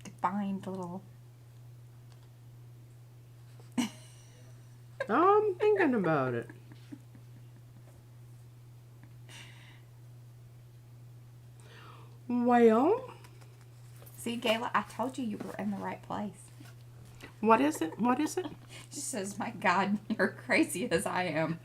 defined little... I'm thinking about it. Well... See, Gayla, I told you were in the right place. What is it? What is it? She says, my God, you're crazy as I am.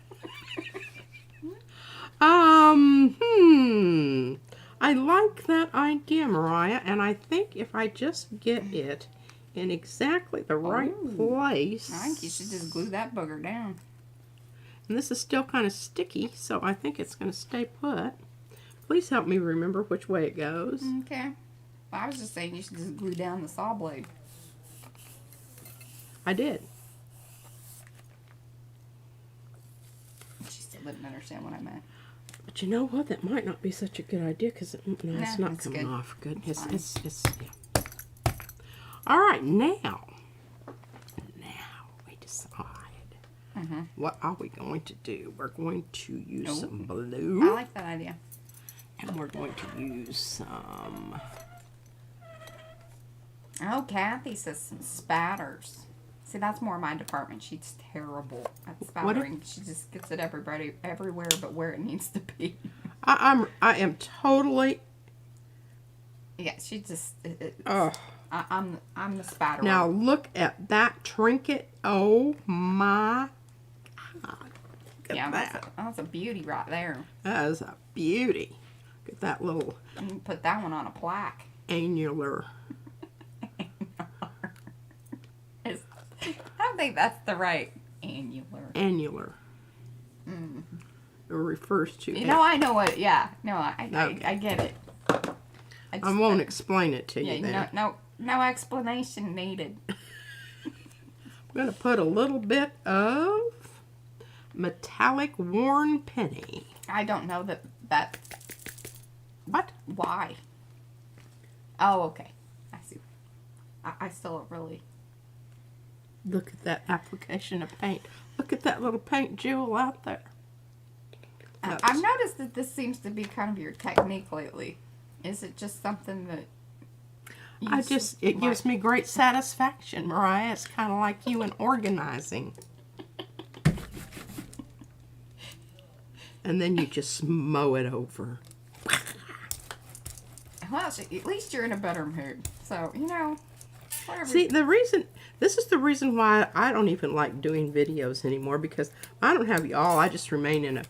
I like that idea, Mariah, and I think if I just get it in exactly the right place... I think you should just glue that booger down. And this is still kind of sticky, so I think it's going to stay put. Please help me remember which way it goes. Okay. Well, I was just saying you should just glue down the saw blade. I did. She still didn't understand what I meant. But you know what? That might not be such a good idea because it's not it's coming good. off good. It's It's yeah. All right, now we decide. What are we going to do? We're going to use some blue. I like that idea. And we're going to use some... Oh, Kathy says some spatters. See, that's more my department. She's terrible at spattering. She just gets it everywhere but where it needs to be. I am totally... Yeah, she just... I'm the spatterer. Now look at that trinket. Oh my God. Look at that. That's a beauty right there. That is a beauty. Look at that little I'm going to put that one on a plaque. annular. I don't think that's the right annular. Annular. It refers to... You know, I know what... Yeah. No, I get it. I won't explain it to you then. No explanation needed. I'm going to put a little bit of metallic worn penny. I don't know that. What? Why? Oh, okay. I see. I still don't really. Look at that application of paint. Look at that little paint jewel out there. I've noticed that this seems to be kind of your technique lately. Is it just something that it gives me great satisfaction, Mariah. It's kind of like you in organizing. And then you just mow it over. Well, at least you're in a better mood. So, you know, whatever. See, this is the reason why I don't even like doing videos anymore, because I don't have y'all. I just remain in a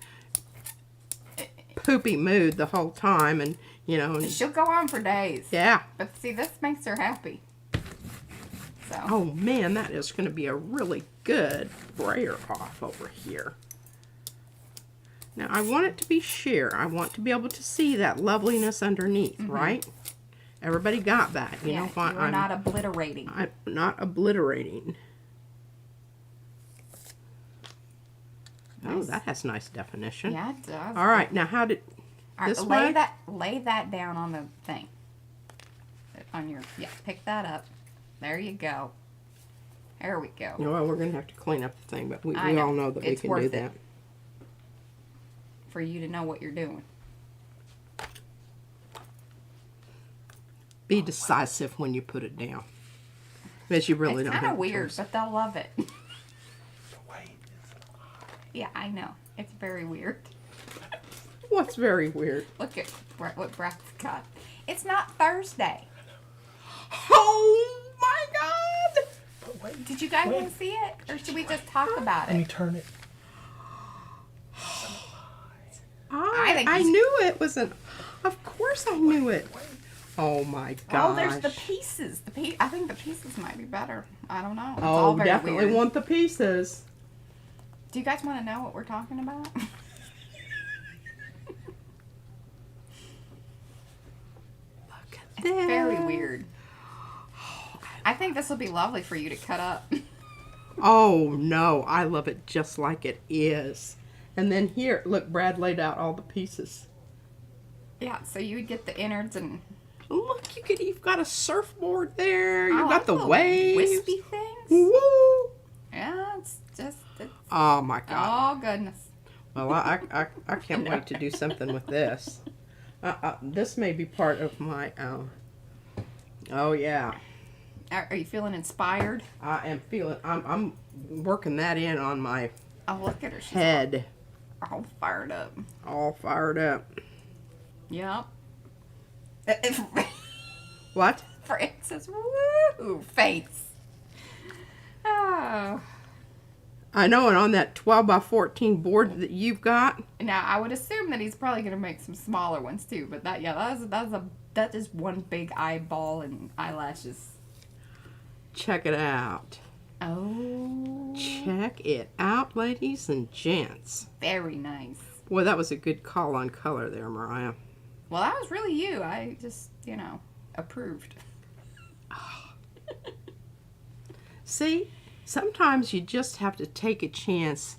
poopy mood the whole time, and you know. She'll go on for days. Yeah. But see, this makes her happy. So. Oh man, that is going to be a really good brayer off over here. Now I want it to be sheer. I want to be able to see that loveliness underneath, right? Everybody got that. You know why I'm not obliterating. I'm not obliterating. Nice. Oh, that has nice definition. Yeah, it does. All right, now how did this way? Lay that down on the thing. Pick that up. There you go. There we go. Well, we're going to have to clean up the thing, but we all know that we can do that. For you to know what you're doing. Be decisive when you put it down. Because you really don't have It's kind of a weird, choice. but they'll love it. Yeah, I know. It's very weird. What's very weird? Look at what Brett's got. It's not Thursday. Oh my God! But wait, Did you guys want to see it? Or should we just talk about let me it? turn it. I knew it was an. Of course I knew it. Oh my gosh. Oh, there's the pieces. I think the pieces might be better. I don't know. It's Oh, all very definitely weird. want the pieces. Do you guys want to know what we're talking about? Look at It's this. very weird. I think this will be lovely for you to cut up. Oh no, I love it just like it is. And then here, look, Brad laid out all the pieces. Yeah, so you would get the innards and Look, you've got a surfboard there. You've I got the like waves. wispy things. Woo! Yeah, it's Oh my God. oh goodness. Well, I can't wait to do something with this. This may be part of my. Oh yeah. Are you feeling inspired? I am feeling. I'm working that in on my Oh, look at her. She's head. all fired up. All fired up. Yep. What? Francis, woo, face. Oh. I know, and on that 12 by 14 board that you've got. Now I would assume that he's probably gonna make some smaller ones too, but that is one big eyeball and eyelashes. Check it out. Oh. Check it out, ladies and gents. Very nice. Boy, that was a good call on color there, Mariah. Well, that was really you. I just, approved. See, sometimes you just have to take a chance.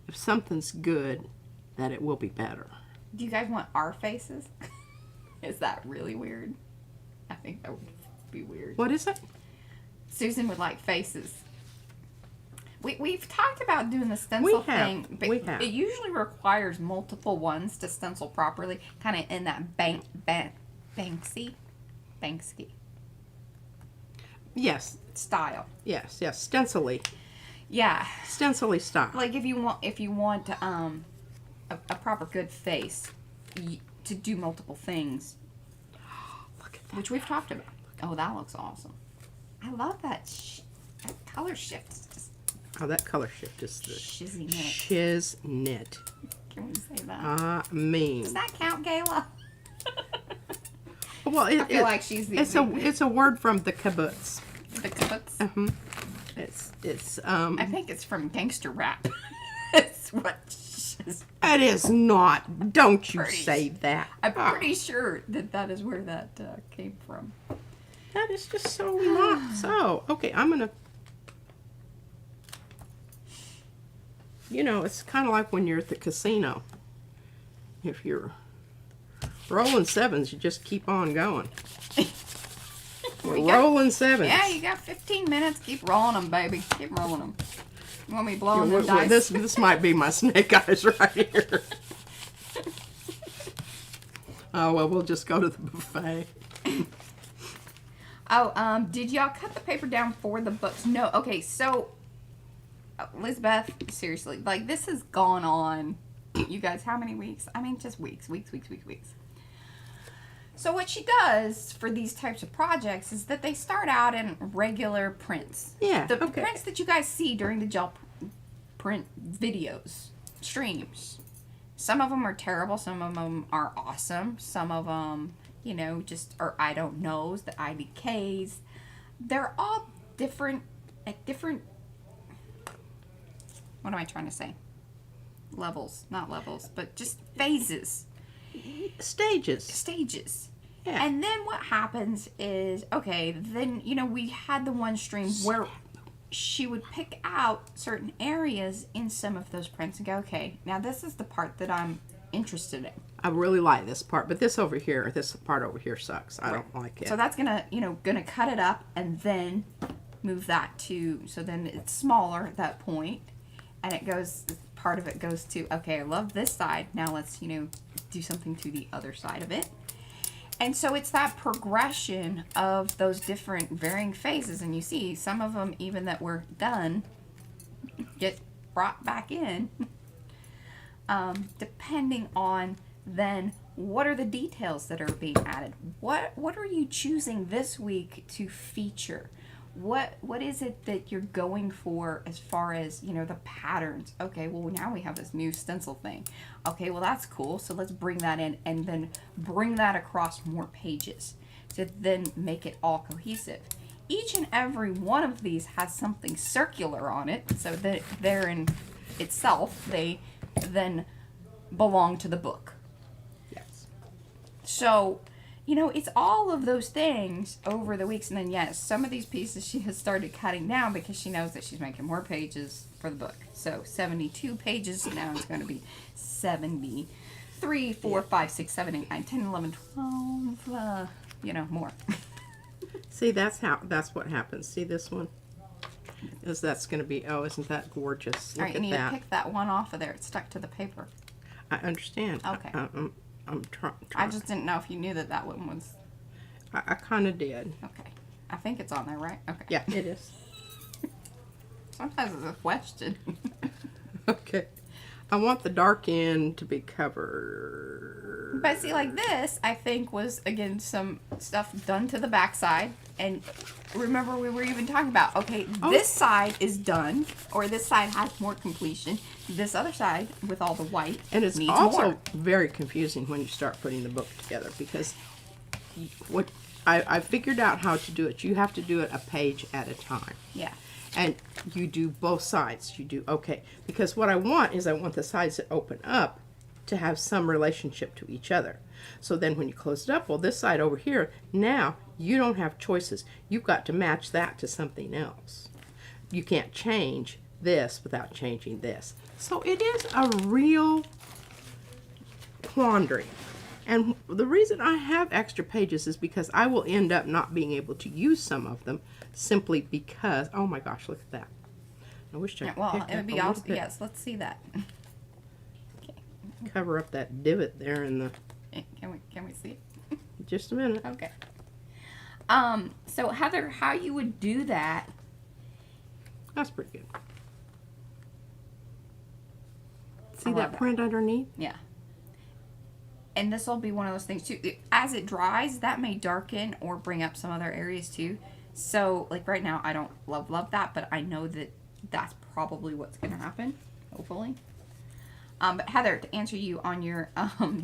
If something's good, that it will be better. Do you guys want our faces? Is that really weird? I think that would be weird. What is it? Susan would like faces. We've talked about doing the stencil thing, but it usually requires multiple ones to stencil properly, kind of in that Banksy Yes. style. Yes. Stencily. Yeah, Stencily style. like if you want a proper good face to do multiple things, Look at that. which we've talked about. Oh, that looks awesome. I love that color shift. It's just Oh, that color shift is the shizzy shiznit. Can we say that? I mean. Does that count, Gayla? Well, I feel like she's the it's a word from the kibbutz. the kibbutz. It's I think it's from gangster rap. It's what she's, It is not. Don't you Pretty- say that. I'm pretty sure that is where that came from. That is just so not so. Okay, I'm gonna. you know, it's kind of like when you're at the casino. If you're rolling sevens, you just keep on going. Rolling sevens. Yeah, you got 15 minutes. Keep rolling them, baby. Keep rolling them. You want me blowing the dice? This might be my snake eyes right here. Oh, well, we'll just go to the buffet. Oh, did y'all cut the paper down for the books? No. Okay, so, Lizbeth, seriously, like, this has gone on, you guys, how many weeks? I mean, just weeks. So what she does for these types of projects is that they start out in regular prints. Yeah, The okay. prints that you guys see during the gel print videos, streams. Some of them are terrible. Some of them are awesome. Some of them, you know, just are I don't knows, the IDKs. They're all different, at different, what am I trying to say? Levels. Not levels, but just phases. Stages. Yeah. And then what happens is, okay, then, you know, we had the one stream where she would pick out certain areas in some of those prints and go, okay, now this is the part that I'm interested in. I really like this part, but this part over here sucks. I don't like it. So that's gonna cut it up and then move that to, so then it's smaller at that point, and it goes, part of it goes to, okay, I love this side, now let's, do something to the other side of it. And so it's that progression of those different varying phases, and you see some of them even that were done get brought back in, depending on then what are the details that are being added. What are you choosing this week to feature? What is it that you're going for as far as, the patterns? Okay, well, now we have this new stencil thing. Okay, well, that's cool. So let's bring that in and then bring that across more pages to then make it all cohesive. Each and every one of these has something circular on it, so that they're in itself, they then belong to the book. Yes. So, it's all of those things over the weeks. And then, yes, some of these pieces she has started cutting down because she knows that she's making more pages for the book. So, 72 pages. Now it's going to be 73, 4, 5, 6, 7, 8, 9, 10, 11, 12, more. See, that's what happens. See this one? That's going to be, oh, isn't that gorgeous? All right, you need to pick that one off of there. It's stuck to the paper. I understand. Okay. I'm trying. I just didn't know if you knew that one was... I kind of did. Okay. I think it's on there, right? Okay. Yeah, it is. Sometimes it's a question. Okay. I want the dark end to be covered. But see, like this, I think was, again, some stuff done to the backside. And remember, we were even talking about, okay, this side is done, or this side has more completion. This other side, with all the white, and it's needs also more. very confusing when you start putting the book together, because what I figured out how to do it. You have to do it a page at a time. Yeah. And you do both sides. You do, okay, because what I want is I want the sides that open up to have some relationship to each other. So then when you close it up, well, this side over here, now you don't have choices. You've got to match that to something else. You can't change this without changing this. So it is a real quandary. And the reason I have extra pages is because I will end up not being able to use some of them simply because, oh my gosh, look at that. I wish I could Well, it would be awesome. Yes, let's see that. Okay. Cover up that divot there in the... Can we see it? Just a minute. Okay. So Heather, how you would do that? That's pretty good. See that print underneath? Yeah. And this will be one of those things too. As it dries, that may darken or bring up some other areas too. So, like right now, I don't love that, but I know that that's probably what's going to happen, hopefully. But Heather, to answer you on your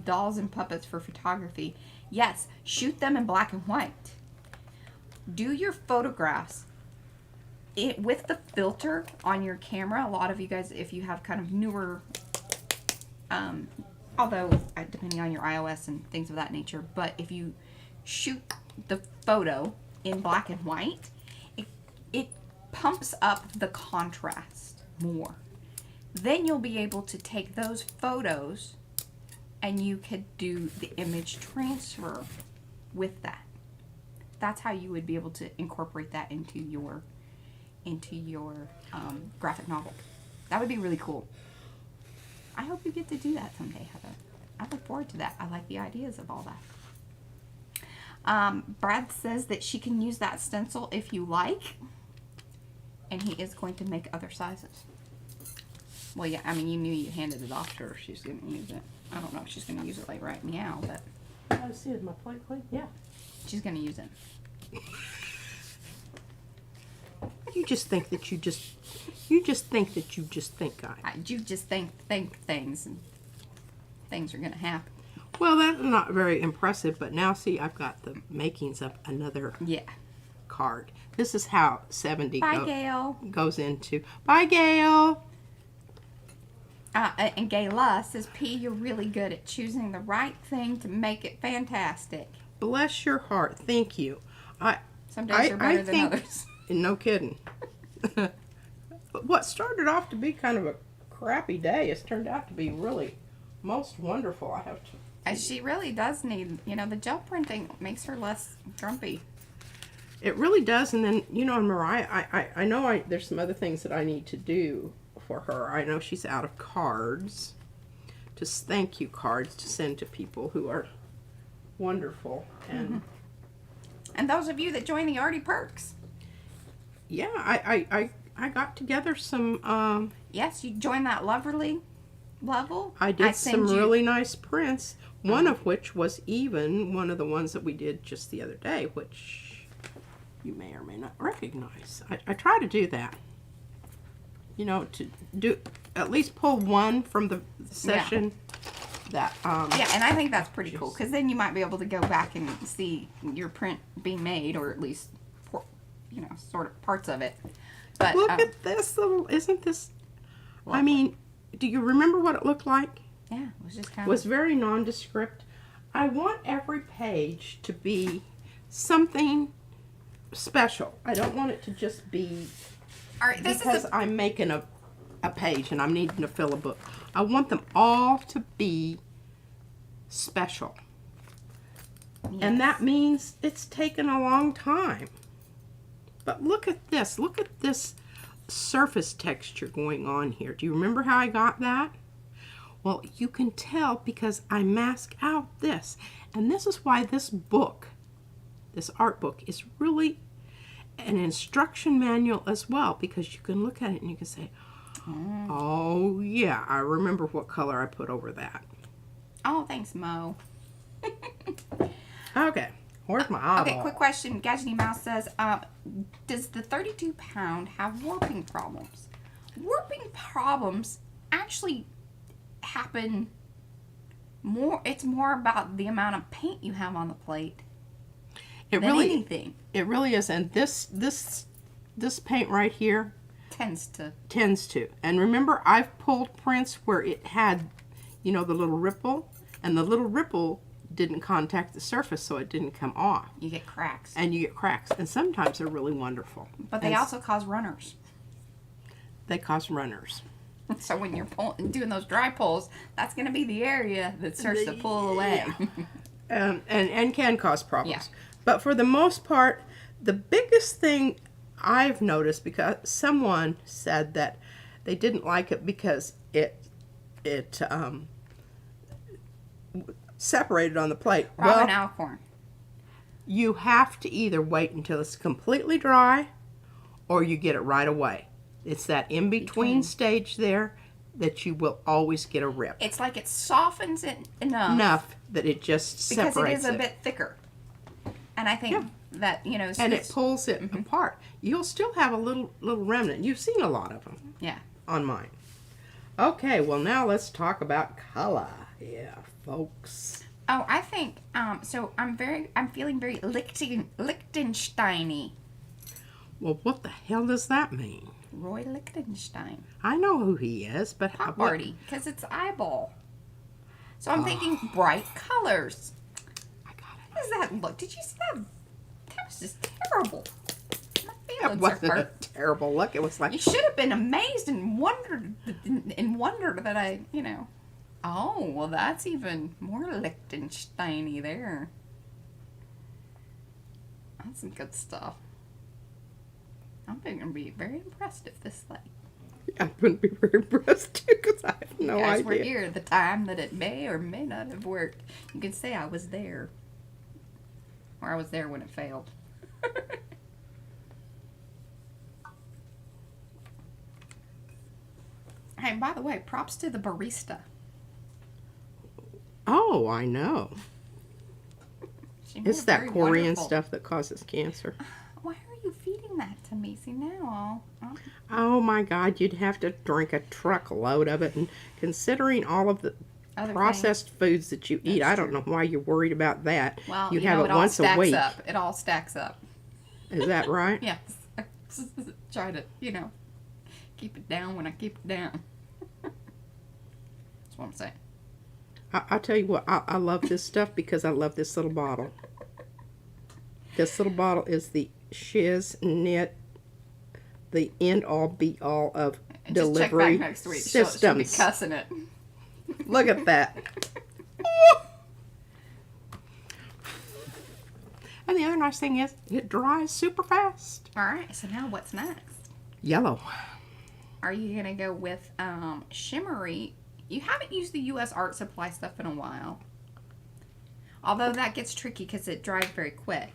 dolls and puppets for photography, yes, shoot them in black and white. Do your photographs with the filter on your camera. A lot of you guys, if you have kind of newer, although depending on your iOS and things of that nature, but if you shoot the photo in black and white, it pumps up the contrast more. Then you'll be able to take those photos and you could do the image transfer with that. That's how you would be able to incorporate that into your graphic novel. That would be really cool. I hope you get to do that someday, Heather. I look forward to that. I like the ideas of all that. Brad says that she can use that stencil if you like, and he is going to make other sizes. Well, yeah, I mean, you knew you handed it off to her. She's going to use it. I don't know if she's going to use it like right now, but I see it. My plate clean? Yeah. she's going to use it. You just think that you just think, guys. You just think things, and things are going to happen. Well, that's not very impressive, but now see, I've got the makings of another card. This is how 70 Bye, Gail. goes into. Bye, Gail. And Gayla says, P, you're really good at choosing the right thing to make it fantastic. Bless your heart. Thank you. Some days are better than others. No kidding. What started off to be kind of a crappy day has turned out to be really most wonderful. I have to. And she really does need, the gel printing makes her less grumpy. It really does. And then, Mariah, I know there's some other things that I need to do for her. I know she's out of cards, just thank you cards to send to people who are wonderful. And those of you that join the Artie Perks. Yeah, I got together some. Yes, you joined that Loverly level. I did some really nice prints. One of which was even one of the ones that we did just the other day, which you may or may not recognize. I try to do that. To do at least pull one from the session. Yeah. And I think that's pretty cool, because then you might be able to go back and see your print being made, or at least sort of parts of it. But look at this little, isn't this? I mean, do you remember what it looked like? Yeah, it was just was very nondescript. I want every page to be something special. I don't want it to just be because I'm making a page and I'm needing to fill a book. I want them all to be special. Yes. And that means it's taken a long time. But look at this. Look at this surface texture going on here. Do you remember how I got that? Well, you can tell because I mask out this. And this is why this book, this art book, is really an instruction manual as well, because you can look at it and you can say, oh yeah, I remember what color I put over that. Oh, thanks, Mo. Okay, where's my eyeball? Okay, quick question. Gadgety Mouse says, does the 32-pound have warping problems? Warping problems actually happen more. It's more about the amount of paint you have on the plate. Than anything. It really is. And this paint right here tends to. And remember, I've pulled prints where it had, the little ripple, and the little ripple didn't contact the surface, so it didn't come off. You get cracks. And sometimes they're really wonderful. But they also cause runners. They cause runners. So when you're doing those dry pulls, that's going to be the area that starts to pull away. Yeah. and can cause problems. Yeah. But for the most part, the biggest thing I've noticed, because someone said that they didn't like it because it separated on the plate. Robin Alcorn. You have to either wait until it's completely dry or you get it right away. It's that in-between stage there that you will always get a rip. It's like it softens it enough that it just separates it. Because it is a bit thicker. And I think that, and it pulls it apart. You'll still have a little remnant. You've seen a lot of them. Yeah. On mine. Okay, well now let's talk about color. Yeah, folks. Oh, I think so I'm feeling very Lichtensteiny. Well, what the hell does that mean? Roy Lichtenstein. I know who he is, but Pop Party, because it's eyeball. So I'm thinking bright colors. I got it. How does that look? Did you see that? That was just terrible. That Feelings wasn't a hurt. terrible look. It was like, You should have been amazed and wondered that I, you know. Oh, well, that's even more Liechtensteiny there. That's some good stuff. I'm going to be very impressed if this, like, I wouldn't be very impressed too because I have no you guys were idea. here at the time that it may or may not have worked. You can say I was there. Or I was there when it failed. Hey, by the way, props to the barista. Oh, I know. She made It's it that very Korean wonderful. stuff that causes cancer. Why are you feeding that to me? See, now Oh my God, you'd have to drink a truckload of it. And considering all of the Other processed foods that you eat, That's I don't true. know why you're worried about that. well, you you have know, it it all once a stacks week. up. It all stacks up. Is that right? Yes. Try to, you know, keep it down when I keep it down. That's what I'm saying. I'll tell you what, I love this stuff because I love this little bottle. This little bottle is the Shiz Knit, the end-all, be-all of And just check delivery back next week. She'll be systems. cussing it. Look at that. And the other nice thing is, it dries super fast. All right, so now what's next? Yellow. Are you going to go with shimmery? You haven't used the U.S. Art Supply stuff in a while. Although that gets tricky because it dries very quick.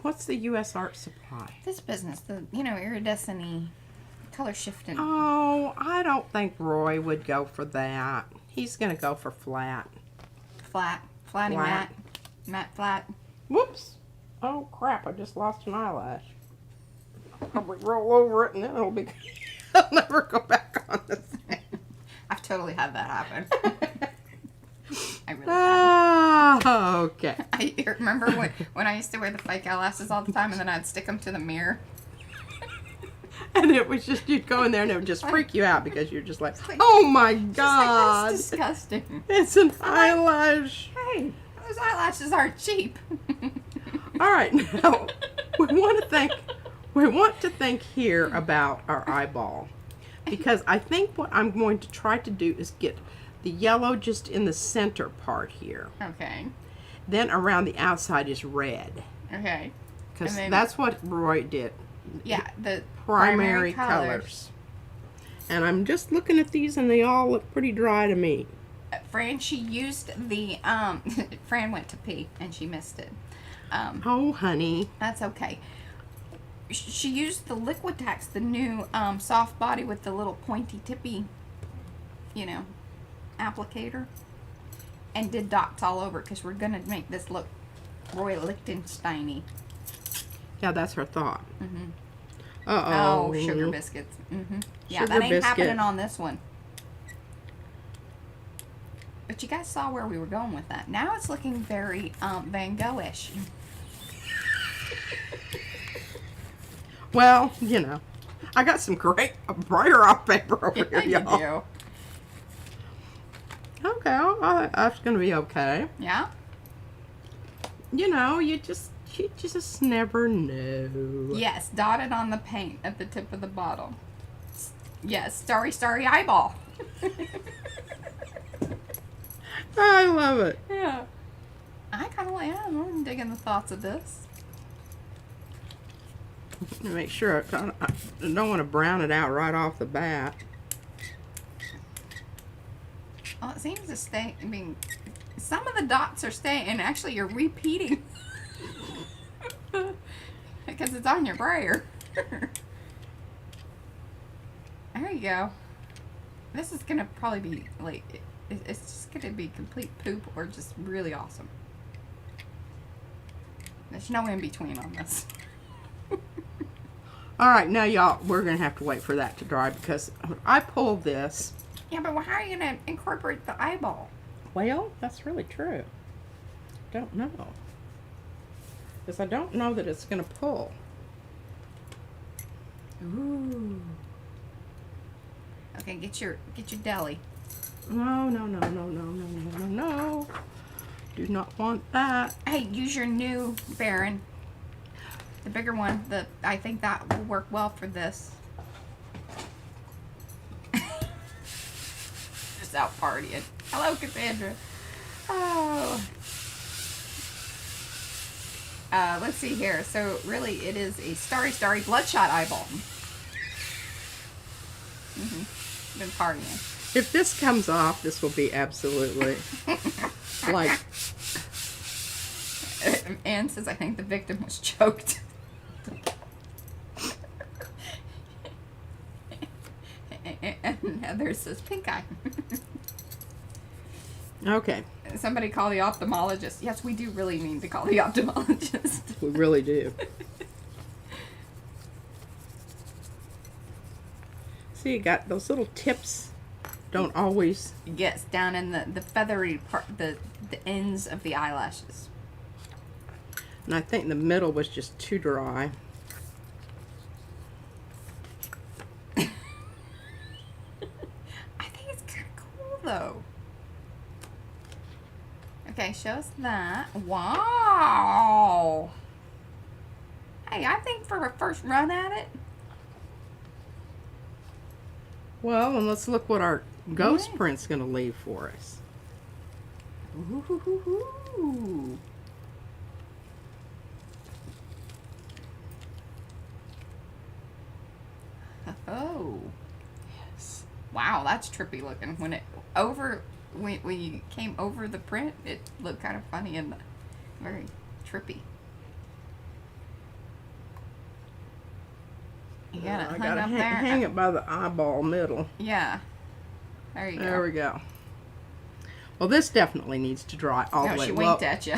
What's the U.S. Art Supply? This business, the, you know, iridescent-y, color shifting. Oh, I don't think Roy would go for that. He's going to go for flat. Flatty Flat. matte flat. Whoops. Oh, crap. I just lost an eyelash. I'll probably roll over it and then it'll be... I'll never go back on this thing. I've totally had that happen. I really have. Ah, okay. I remember when I used to wear the fake eyelashes all the time and then I'd stick them to the mirror. And it was just, you'd go in there and it would just freak you out because you're just like, oh my Just like, God. that's disgusting. It's an eyelash. Hey, those eyelashes aren't cheap. All right, now we want to think here about our eyeball, because I think what I'm going to try to do is get the yellow just in the center part here. Okay. Then around the outside is red, Okay. because And then- that's what Roy did. Yeah, the Primary colors. And I'm just looking at these and they all look pretty dry to me. Fran, she used the Fran went to pee and she missed it. Oh, honey. That's okay. She used the Liquitex, the new soft body with the little pointy tippy, you know, applicator, and did dots all over because we're gonna make this look Roy Lichtensteiny. Yeah, that's her thought. Mm-hmm. Uh-oh. Oh, sugar biscuits. Mm-hmm. Yeah, Sugar that ain't biscuit. happening on this one. But you guys saw where we were going with that. Now it's looking very Van Gogh-ish. Well, you know, I got some great brighter off paper over here, You y'all. do. Okay, that's gonna be okay. Yeah? You know, you just never know. Yes, dotted on the paint at the tip of the bottle. Yes, starry eyeball. I love it. Yeah. I kind of like, I'm digging the thoughts of this. Make sure I don't want to brown it out right off the bat. Well, it seems to stay, I mean, some of the dots are staying, and actually you're repeating. Because it's on your brayer. There you go. This is going to probably be, like, it's just going to be complete poop or just really awesome. There's no in between on this. All right, now y'all, we're gonna have to wait for that to dry because I pulled this. Yeah, but how are you going to incorporate the eyeball? Well, that's really true. Don't know. Because I don't know that it's gonna pull. Ooh. Okay, get your deli. No. Do not want that. Hey, use your new Baron. The bigger one, I think that will work well for this. Just out partying. Hello, Cassandra. Oh. Let's see here. So really, it is a starry bloodshot eyeball. Been partying. If this comes off, this will be absolutely like. Anne says, I think the victim was choked. And Heather says, pink eye. Okay. Somebody call the ophthalmologist. Yes, we do really need to call the ophthalmologist. We really do. See, you got those little tips. Don't always. Yes, down in the feathery part, the ends of the eyelashes. And I think the middle was just too dry. I think it's kind of cool though. Okay, show us that. Wow. Hey, I think for a first run at it. Well, and let's look what our ghost Yeah. print's going to leave for us. Ooh. Oh. Yes. Wow, that's trippy looking. When you came over the print, it looked kind of funny and very trippy. You got it I hung gotta up hang, there. hang it by the eyeball middle. Yeah. There you There go. we go. Well, this definitely needs to dry all No, the way. she Well, winked at you.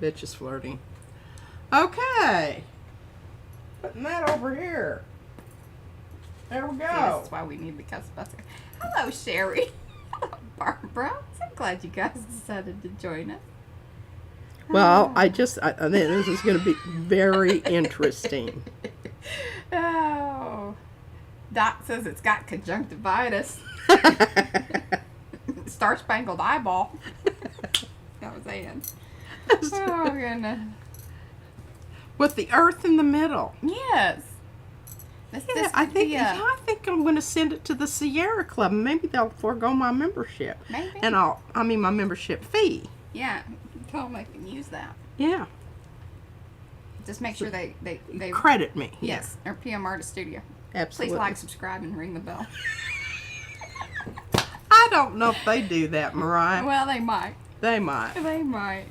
bitch is flirting. Okay. Putting that over here. There we go. This is why we need the Cussbuster. Hello, Sherry. Hello, Barbara. So glad you guys decided to join us. Well, I think this is going to be very interesting. Oh. Doc says it's got conjunctivitis. Star Spangled Eyeball. That was Ann. Oh, goodness. With the earth in the middle. Yes. Yeah, This I could think be I think I'm going to send it to the Sierra Club. Maybe they'll forego my membership. Maybe. And my membership fee. Yeah. Tell them I can use that. Yeah. Just make sure they Credit me. yes, or PM Artist Studio. Absolutely. Please like, subscribe, and ring the bell. I don't know if they do that, Mariah. Well, they might. They might. They might.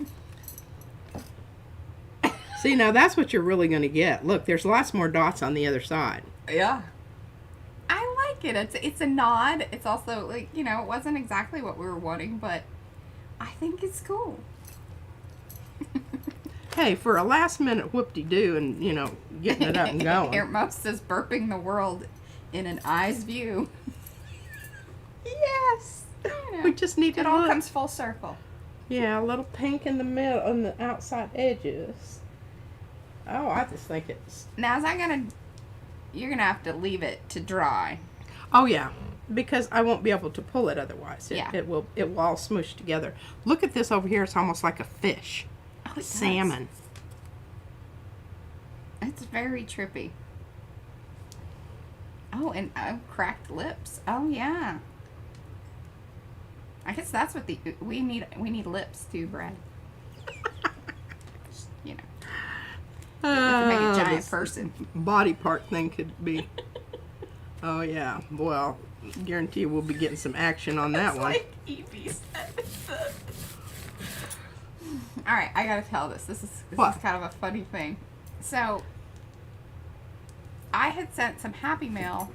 See, now that's what you're really going to get. Look, there's lots more dots on the other side. Yeah. I like it. It's a nod. It's also like, it wasn't exactly what we were wanting, but I think it's cool. Hey, for a last minute whoop-de-doo and, getting it up and going. Earmuff says burping the world in an eye's view. Yes. We just need to It all look. comes full circle. Yeah, a little pink in the middle, on the outside edges. Oh, I just think it's... Now, you're gonna have to leave it to dry. Oh, yeah. Because I won't be able to pull it otherwise. Yeah. It will all smoosh together. Look at this over here. It's almost like a fish. Oh, it does. Salmon. It's very trippy. Oh, and cracked lips. Oh, yeah. I guess that's what we need lips too, Brad. Just, we can make a giant this person. body part thing could be... Oh, yeah. Well, guarantee we'll be getting some action on that It's one. like Evie said. All right, I gotta tell this. This is What? kind of a funny thing. So, I had sent some Happy Mail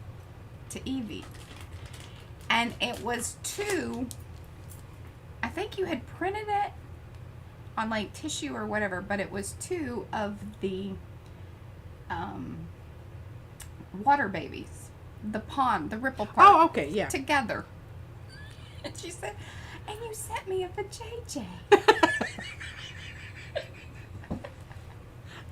to Evie, and it was two. I think you had printed it on like tissue or whatever, but it was two of the water babies, the ripple part. Oh, okay, yeah. Together. And she said, and you sent me a vajayjay.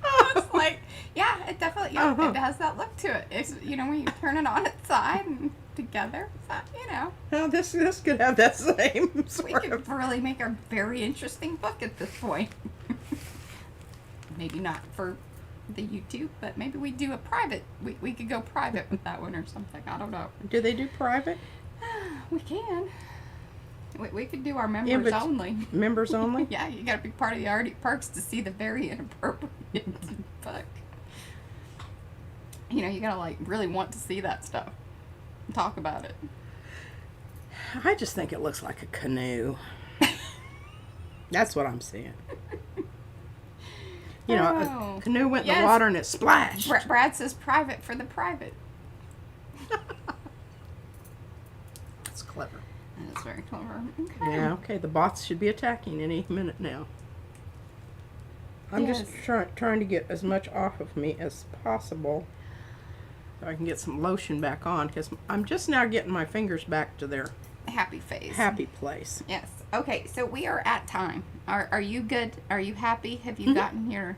I was like, yeah, it definitely, it has that look to it. It's, when you turn it on its side and together, so, Well, this could have that same we sort could of... really make a very interesting book at this point. Maybe not for the YouTube, but maybe we do a private. We could go private with that one or something. I don't know. Do they do private? We can. We could do our members only. Members only? Yeah, you gotta be part of the Arctic Perks to see the very inappropriate book. You know, you gotta like really want to see that stuff and talk about it. I just think it looks like a canoe. That's what I'm seeing. You know, a canoe went in the water and it splashed. Brad says private for the private. That's clever. That is very clever. Okay. Yeah, okay. The bots should be attacking any minute now. I'm just trying to get as much off of me as possible so I can get some lotion back on, because I'm just now getting my fingers back to their happy phase. Happy place. Yes. Okay, so we are at time. Are you good? Are you happy? Have you gotten your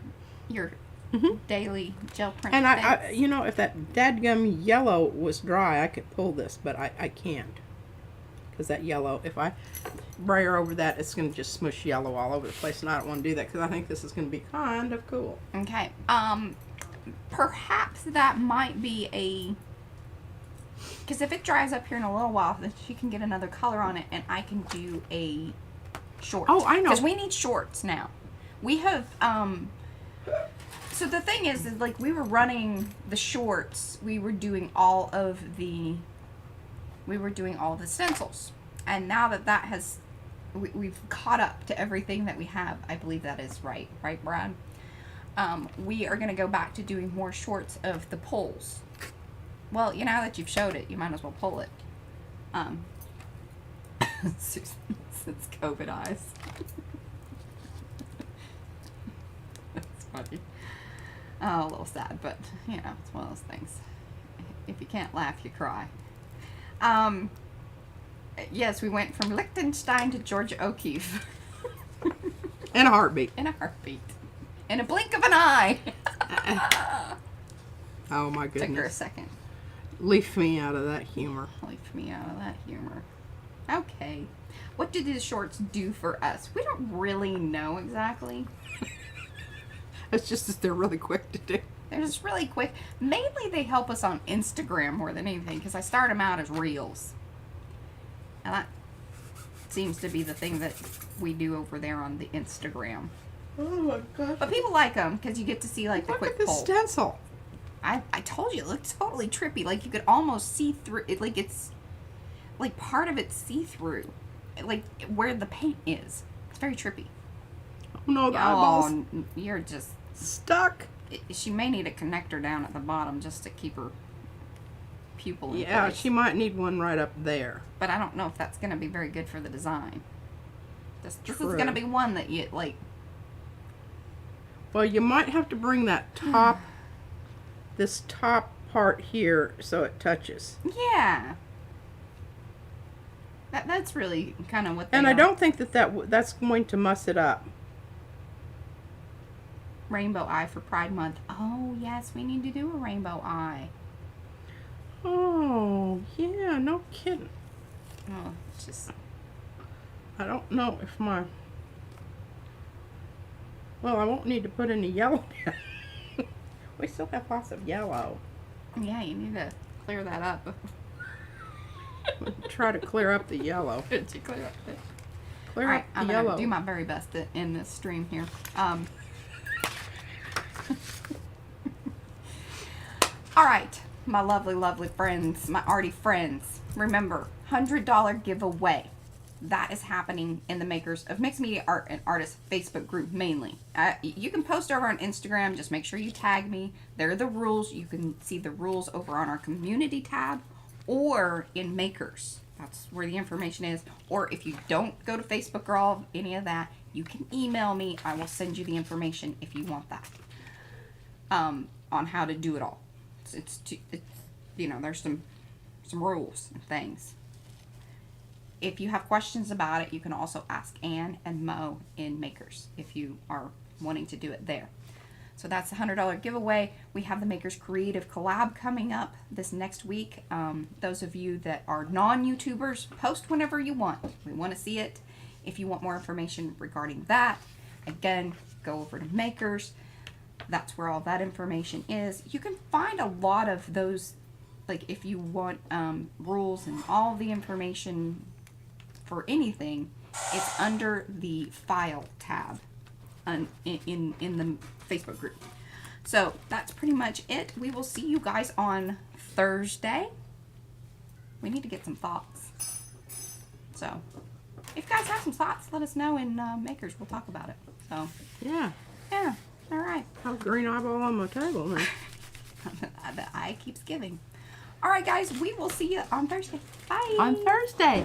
daily gel print? And I, you know, if that dadgum yellow was dry, I could pull this, but I can't. Because that yellow, if I brayer over that, it's going to just smush yellow all over the place, and I don't want to do that because I think this is going to be kind of cool. Okay. Perhaps that might be a... Because if it dries up here in a little while, then she can get another color on it, and I can do a short. Oh, I know. Because we need shorts now. We have... So the thing is like we were running the shorts. We were doing all the stencils, and now that has we've caught up to everything that we have. I believe that is right, Brad? We are going to go back to doing more shorts of the pulls. Well, you know, now that you've showed it, you might as well pull it. Susan's COVID eyes. That's funny. Oh, a little sad, but you know, it's one of those things. If you can't laugh, you cry. Yes, we went from Liechtenstein to Georgia O'Keeffe. In a heartbeat. In a heartbeat. In a blink of an eye. Oh my goodness. Took her a second. Leave me out of that humor. Leave me out of that humor. Okay. What do these shorts do for us? We don't really know exactly. It's just that they're really quick to do. They're just really quick. Mainly they help us on Instagram more than anything, because I start them out as reels. And that seems to be the thing that we do over there on the Instagram. Oh my god. But people like them because you get to see like the quick pull. pull. Look at the stencil. I told you, it looks totally trippy. Like you could almost see through it. Like it's like part of it's see-through. Like where the paint is. It's very trippy. Oh no, the eyeballs. Oh, you're just stuck. She may need a connector down at the bottom just to keep her pupil in Yeah, place. she might need one right up there. But I don't know if that's going to be very good for the design. This is True. going to be one that you, like... Well, you might have to bring that top, this top part here so it touches. Yeah. That's really kind of what they And are. I don't think that's going to muss it up. Rainbow eye for Pride Month. Oh, yes, we need to do a rainbow eye. Oh, yeah, no kidding. Oh, it's just... I don't know if my... Well, I won't need to put any yellow in. We still have lots of yellow. Yeah, you need to clear that up. Try to clear up the yellow. Did you clear up it? Clear All up right, the I'm yellow. going to do my very best to end this stream here. All right, my lovely, lovely friends, my arty friends. Remember, $100 giveaway. That is happening in the Makers of Mixed Media Art and Artists Facebook group mainly. You can post over on Instagram. Just make sure you tag me. There are the rules. You can see the rules over on our community tab or in Makers. That's where the information is. Or if you don't go to Facebook or all any of that, you can email me. I will send you the information if you want that. On how to do it all. It's you know, there's some rules and things. If you have questions about it, you can also ask Anne and Mo in Makers if you are wanting to do it there. So that's the $100 giveaway. We have the Makers Creative Collab coming up this next week. Those of you that are non-YouTubers, post whenever you want. We want to see it. If you want more information regarding that, again, go over to Makers. That's where all that information is. You can find a lot of those, like if you want rules and all the information for anything, it's under the file tab in the Facebook group. So that's pretty much it. We will see you guys on Thursday. We need to get some thoughts. So if you guys have some thoughts, let us know in Makers. We'll talk about it. So Yeah. yeah, all right. Have a green eyeball on my table then. The eye keeps giving. All right, guys, we will see you on Thursday. Bye. On Thursday.